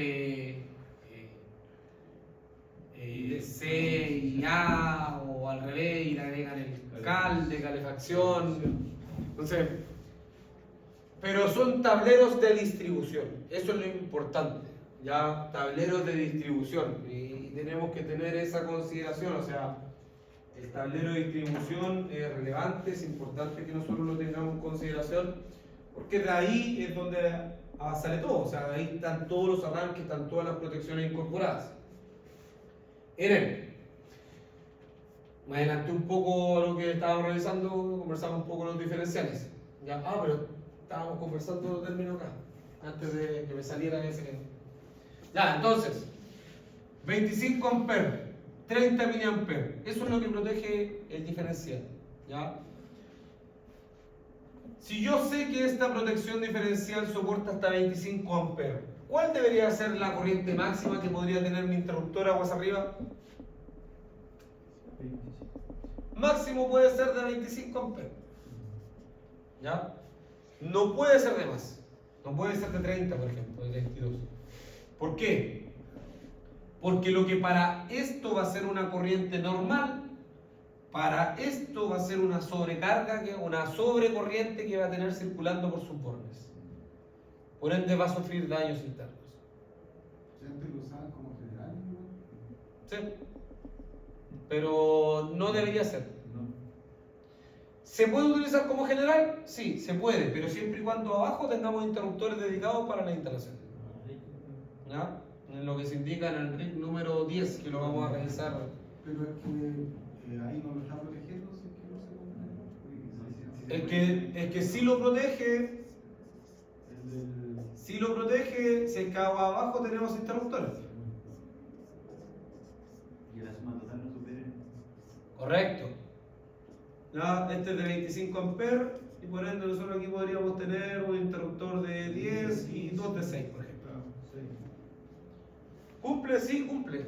C y A, o al revés, y le agregan el cal de calefacción. Entonces, pero son tableros de distribución, eso es lo importante, ya, tableros de distribución, y tenemos que tener esa consideración, o sea, el tablero de distribución es relevante, es importante que nosotros lo tengamos en consideración, porque de ahí es donde sale todo, o sea, de ahí están todos los arranques, están todas las protecciones incorporadas. En él. Me adelanté un poco a lo que estábamos revisando, conversamos un poco los diferenciales. ¿Ya? Pero estábamos conversando los términos acá, antes de que me saliera ese. Ya, entonces, 25 amperes, 30 miliamperes, eso es lo que protege el diferencial. ¿Ya? Si yo sé que esta protección diferencial soporta hasta 25 amperes, ¿cuál debería ser la corriente máxima que podría tener mi interruptor aguas arriba? Máximo puede ser de 25 amperes. ¿Ya? No puede ser de más. No puede ser de 30, por ejemplo, de 32. ¿Por qué? Porque lo que para esto va a ser una corriente normal, para esto va a ser una sobrecarga, una sobrecorriente que va a tener circulando por sus bornes. Por ende va a sufrir daños internos. ¿Antes lo usaban como general? Sí. Pero no debería ser. No. ¿Se puede utilizar como general? Sí, se puede, pero siempre y cuando abajo tengamos interruptores dedicados para la instalación. ¿Ya? En lo que se indica en el RIC número 10, que lo vamos a revisar. Pero es que ahí no lo está protegiendo, si es que no se compra. Es que sí lo protege, El del... si es que abajo tenemos interruptores. Y la suma total no supere. Correcto. ¿Ya? Este es de 25 amperes y por ende nosotros aquí podríamos tener un interruptor de 10 y dos de 6, por ejemplo. ¿Cumple? Sí, cumple.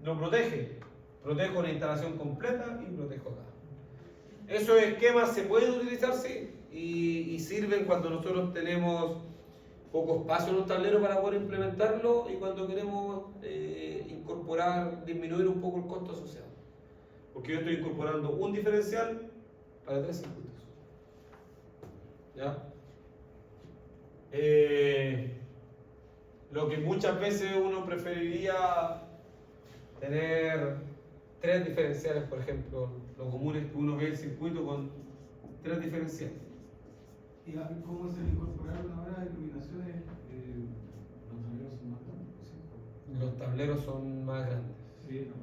Lo protege. Protejo la instalación completa y protejo acá. Esos esquemas se pueden utilizar, sí, y sirven cuando nosotros tenemos poco espacio en un tablero para poder implementarlo y cuando queremos disminuir un poco el costo asociado. Porque yo estoy incorporando un diferencial para 3 circuitos. ¿Ya? Lo que muchas veces uno preferiría tener 3 diferenciales, por ejemplo, lo común es que uno ve el circuito con 3 diferenciales. ¿Y cómo se le incorporaron ahora iluminaciones? Los tableros son más grandes. Los tableros son más grandes. Sí, no.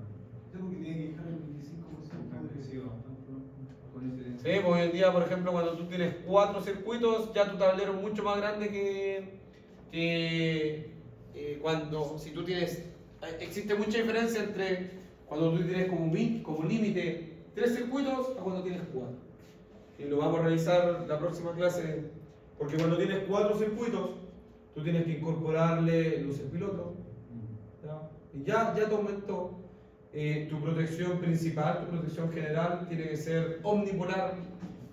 Tengo que tiene que dejar el 25% de... Sí, con ese. Sí, pues hoy en día, por ejemplo, cuando tú tienes 4 circuitos, ya tu tablero es mucho más grande que cuando, si tú tienes, existe mucha diferencia entre cuando tú tienes como límite 3 circuitos a cuando tienes 4. Y lo vamos a revisar la próxima clase, porque cuando tienes 4 circuitos, tú tienes que incorporarle luces piloto, ¿ya? Y ya te aumentó. Tu protección principal, tu protección general tiene que ser omnipolar,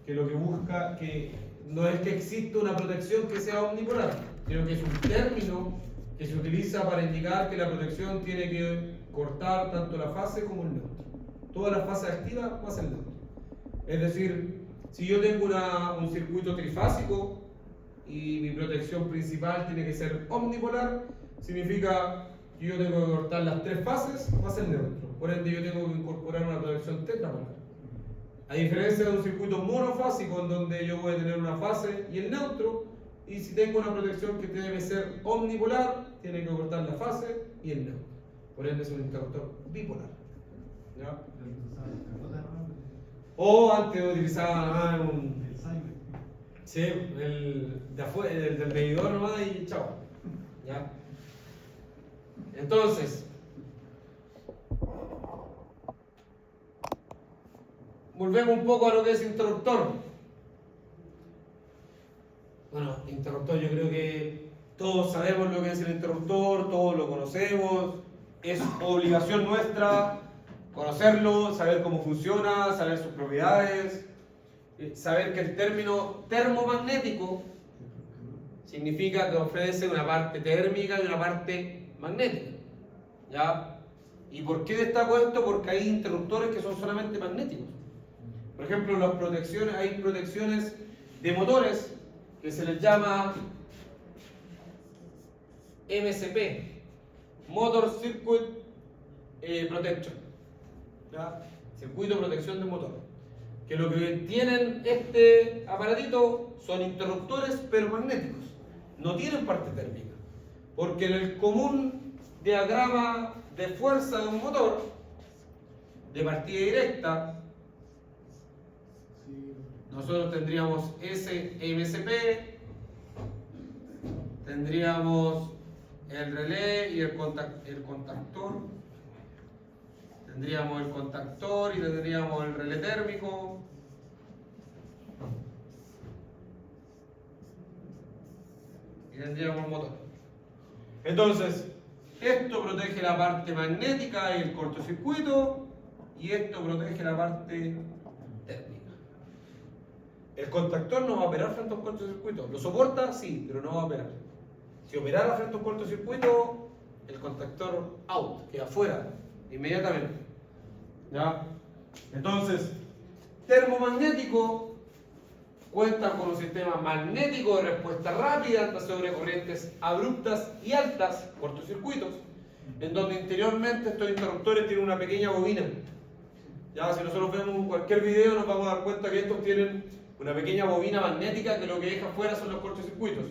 que lo que busca que no es que exista una protección que sea omnipolar, sino que es un término que se utiliza para indicar que la protección tiene que cortar tanto la fase como el neutro. Todas las fases activas más el neutro. Es decir, si yo tengo un circuito trifásico y mi protección principal tiene que ser omnipolar, significa que yo tengo que cortar las 3 fases más el neutro. Por ende, yo tengo que incorporar una protección tetrapolar. A diferencia de un circuito monofásico, en donde yo voy a tener una fase y el neutro, y si tengo una protección que debe ser omnipolar, tiene que cortar la fase y el neutro. Por ende, es un interruptor bipolar. ¿Ya? O antes utilizaba un... El Simon. Sí, el de afuera, el del medidor nomás y chao. ¿Ya? Entonces, volvemos un poco a lo que es interruptor. Bueno, interruptor, yo creo que todos sabemos lo que es el interruptor, todos lo conocemos. Es obligación nuestra conocerlo, saber cómo funciona, saber sus propiedades, saber que el término termomagnético significa que ofrece una parte térmica y una parte magnética. ¿Ya? ¿Y por qué destaco esto? Porque hay interruptores que son solamente magnéticos. Por ejemplo, hay protecciones de motores que se les llama MCP, Motor Circuit Protection. ¿Ya? Circuito de protección de motor. Que lo que tienen este aparatito son interruptores pero magnéticos. No tienen parte térmica. Porque en el común diagrama de fuerza de un motor, de partida directa, Sí. nosotros tendríamos SMSP, tendríamos el relé y el contactor, tendríamos el contactor y tendríamos el relé térmico, y tendríamos el motor. Entonces, esto protege la parte magnética y el cortocircuito, y esto protege la parte térmica. El contactor no va a operar frente a un cortocircuito. ¿Lo soporta? Sí, pero no va a operar. Si operara frente a un cortocircuito, el contactor out, queda fuera inmediatamente. ¿Ya? Entonces, termomagnético cuenta con un sistema magnético de respuesta rápida sobre corrientes abruptas y altas, cortocircuitos, en donde interiormente estos interruptores tienen una pequeña bobina. Ya, si nosotros vemos cualquier video nos vamos a dar cuenta que estos tienen una pequeña bobina magnética que lo que deja fuera son los cortocircuitos.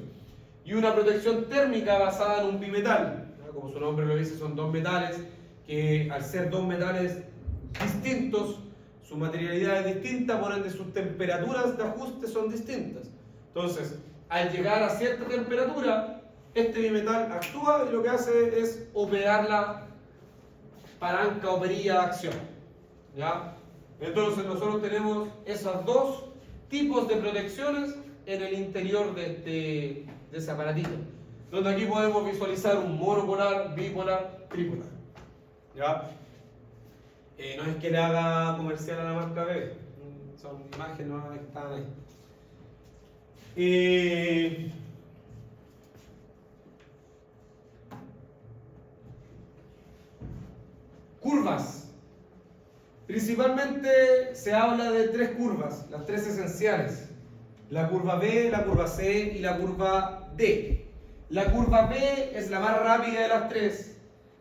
Y una protección térmica basada en un bimetal. ¿Ya? Como su nombre lo dice, son dos metales que al ser dos metales distintos, su materialidad es distinta, por ende sus temperaturas de ajuste son distintas. Entonces, al llegar a cierta temperatura, este bimetal actúa y lo que hace es operar la palanca o perilla de acción. ¿Ya? Entonces nosotros tenemos esos dos tipos de protecciones en el interior de ese aparatito, donde aquí podemos visualizar un monopolar, bipolar, tripolar. ¿Ya? No es que le haga comercial a la marca B, son imágenes nuevas que están ahí. Curvas. Principalmente se habla de tres curvas, las tres esenciales. La curva B, la curva C y la curva D. La curva B es la más rápida de las tres.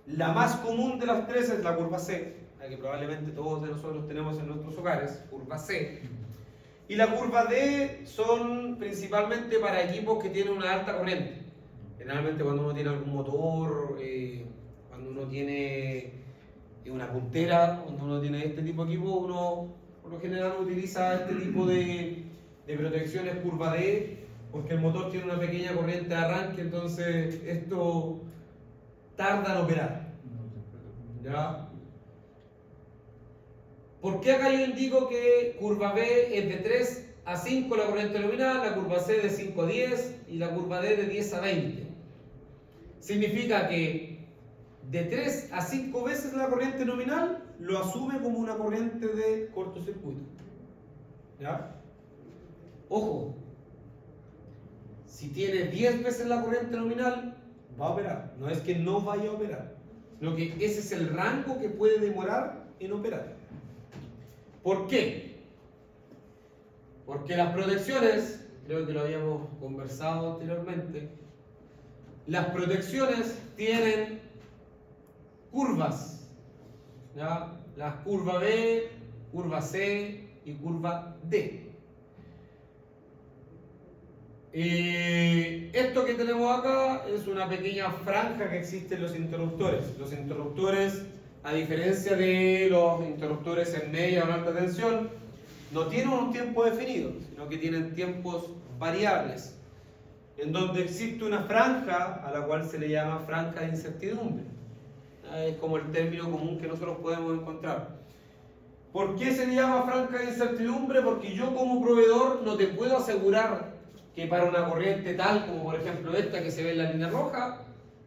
La más común de las tres es la curva C, la que probablemente todos de nosotros tenemos en nuestros hogares, curva C. Y la curva D son principalmente para equipos que tienen una alta corriente. Generalmente cuando uno tiene algún motor, cuando uno tiene una puntera, cuando uno tiene este tipo de equipo, uno por lo general utiliza este tipo de protecciones curva D, porque el motor tiene una pequeña corriente de arranque, entonces esto tarda en operar. ¿Ya? ¿Por qué acá yo indico que curva B es de 3 a 5 la corriente nominal, la curva C de 5 a 10 y la curva D de 10 a 20? Significa que de 3 a 5 veces la corriente nominal lo asume como una corriente de cortocircuito. ¿Ya? Ojo, si tiene 10 veces la corriente nominal, va a operar. No es que no vaya a operar, sino que ese es el rango que puede demorar en operar. ¿Por qué? Porque las protecciones, creo que lo habíamos conversado anteriormente, las protecciones tienen curvas, ¿ya? Las curva B, curva C y curva D. Esto que tenemos acá es una pequeña franja que existe en los interruptores. Los interruptores, a diferencia de los interruptores en media o en alta tensión, no tienen un tiempo definido, sino que tienen tiempos variables, en donde existe una franja a la cual se le llama franja de incertidumbre. Es como el término común que nosotros podemos encontrar. ¿Por qué se le llama franja de incertidumbre? Porque yo como proveedor no te puedo asegurar que para una corriente tal como por ejemplo esta que se ve en la línea roja,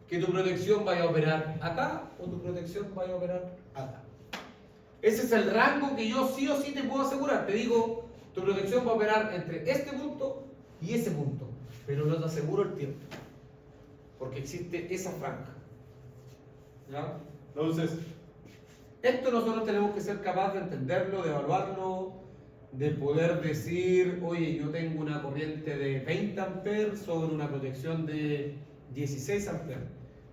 que tu protección vaya a operar acá o tu protección vaya a operar acá. Ese es el rango que yo sí o sí te puedo asegurar. Te digo, tu protección va a operar entre este punto y ese punto, pero no te aseguro el tiempo, porque existe esa franja. ¿Ya? Entonces, esto nosotros tenemos que ser capaces de entenderlo, de evaluarlo, de poder decir, oye, yo tengo una corriente de 20 amperes sobre una protección de 16 amperes.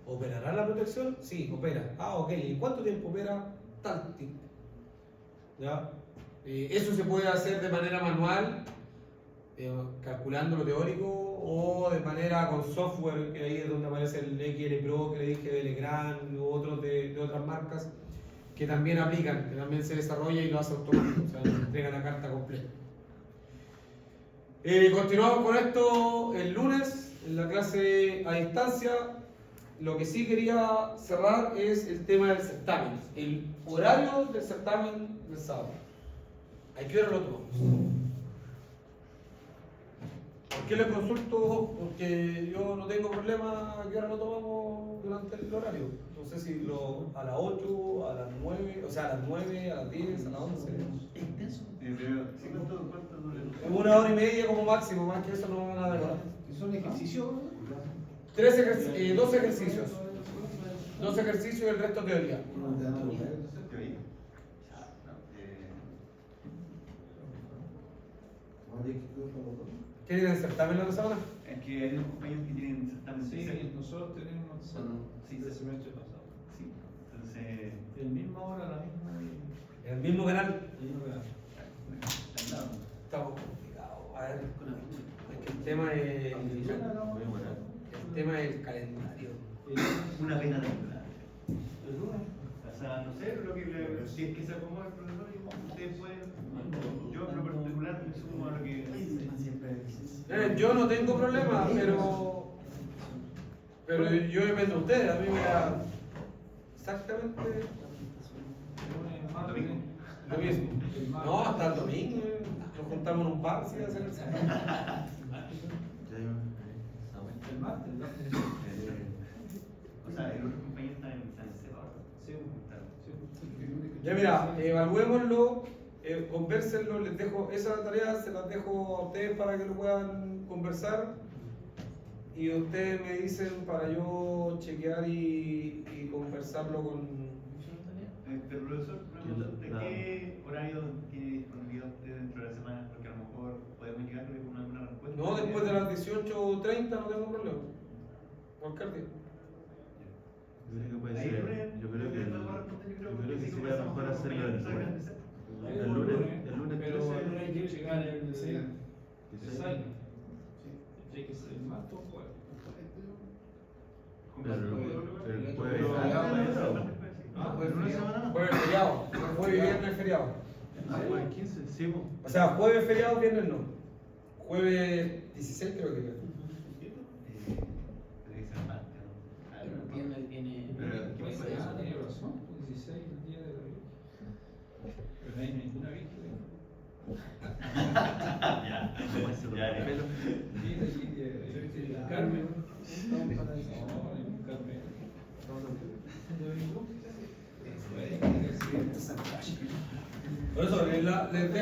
¿Operará la protección? Sí, opera. Ah, ok. ¿Y cuánto tiempo opera? Tal tiempo. ¿Ya? Eso se puede hacer de manera manual, calculando lo teórico, o de manera con software, que ahí es donde aparece el XL Pro que le dije de Legrand u otros de otras marcas, que también aplican, que también se desarrolla y lo hace automático, o sea, nos entrega la carta completa. Continuamos con esto el lunes en la clase a distancia. Lo que sí quería cerrar es el tema del certamen, el horario del certamen del sábado. ¿A qué hora lo tomamos? ¿Por qué les consulto? Porque yo no tengo problema a qué hora lo tomamos durante el horario. No sé si a las 8, a las 9, o sea, a las 9, a las 10, a las 11. Una hora y media como máximo, más que eso no me van a demorar. ¿Son ejercicios? 2 ejercicios. 2 ejercicios y el resto teoría. ¿Tienen certamen la semana? Es que hay unos compañeros que tienen certamen Sí, especial. nosotros tenemos el semestre pasado. Sí. Entonces, El misma hora, la misma. En el mismo canal. El mismo canal. al lado. Estamos complicados. A ver, es que el tema es el calendario. Una pena temprana. O sea, no sé, lo que si es que se acomoda el profesor, ustedes pueden. Yo en lo particular me sumo a lo que. Yo no tengo problema, pero yo dependo de ustedes. A mí me da exactamente Lunes, martes. lo mismo. No, hasta el domingo. Nos juntamos en un bar, ¿sí? A hacer el Ya El martes, ¿no? O sea, el otro compañero está en separado. Sí, sí. Ya mira, evaluémoslo, convérsenlo, les dejo esa tarea, se las dejo a ustedes para que lo puedan conversar y ustedes me dicen para yo chequear y conversarlo con... Pero profesor, ¿de qué horario tiene disponibilidad usted dentro de la semana? Porque a lo mejor podemos llegarle con alguna respuesta. No, después de las 18:30 no tengo problema. Cualquier día. Yo creo que sería mejor hacerlo el lunes. El lunes Pero 13. el lunes hay que checar el Que sea- sign. Tiene que ser el martes o jueves. Pero el jueves. Jueves ¿En una semana más? Jueves feriado, jueves y viernes feriado. Ah, jueves 15, sí, po. O sea, jueves feriado, viernes no. Jueves 16 creo que es. Tiene razón, 16 el día de la Virgen. Pero no hay ninguna Virgen. Ya. Pelo. Carmen. Carmen. Por eso les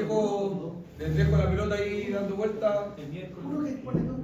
dejo la pelota ahí dando vuelta. El miércoles. Uno que pone todo.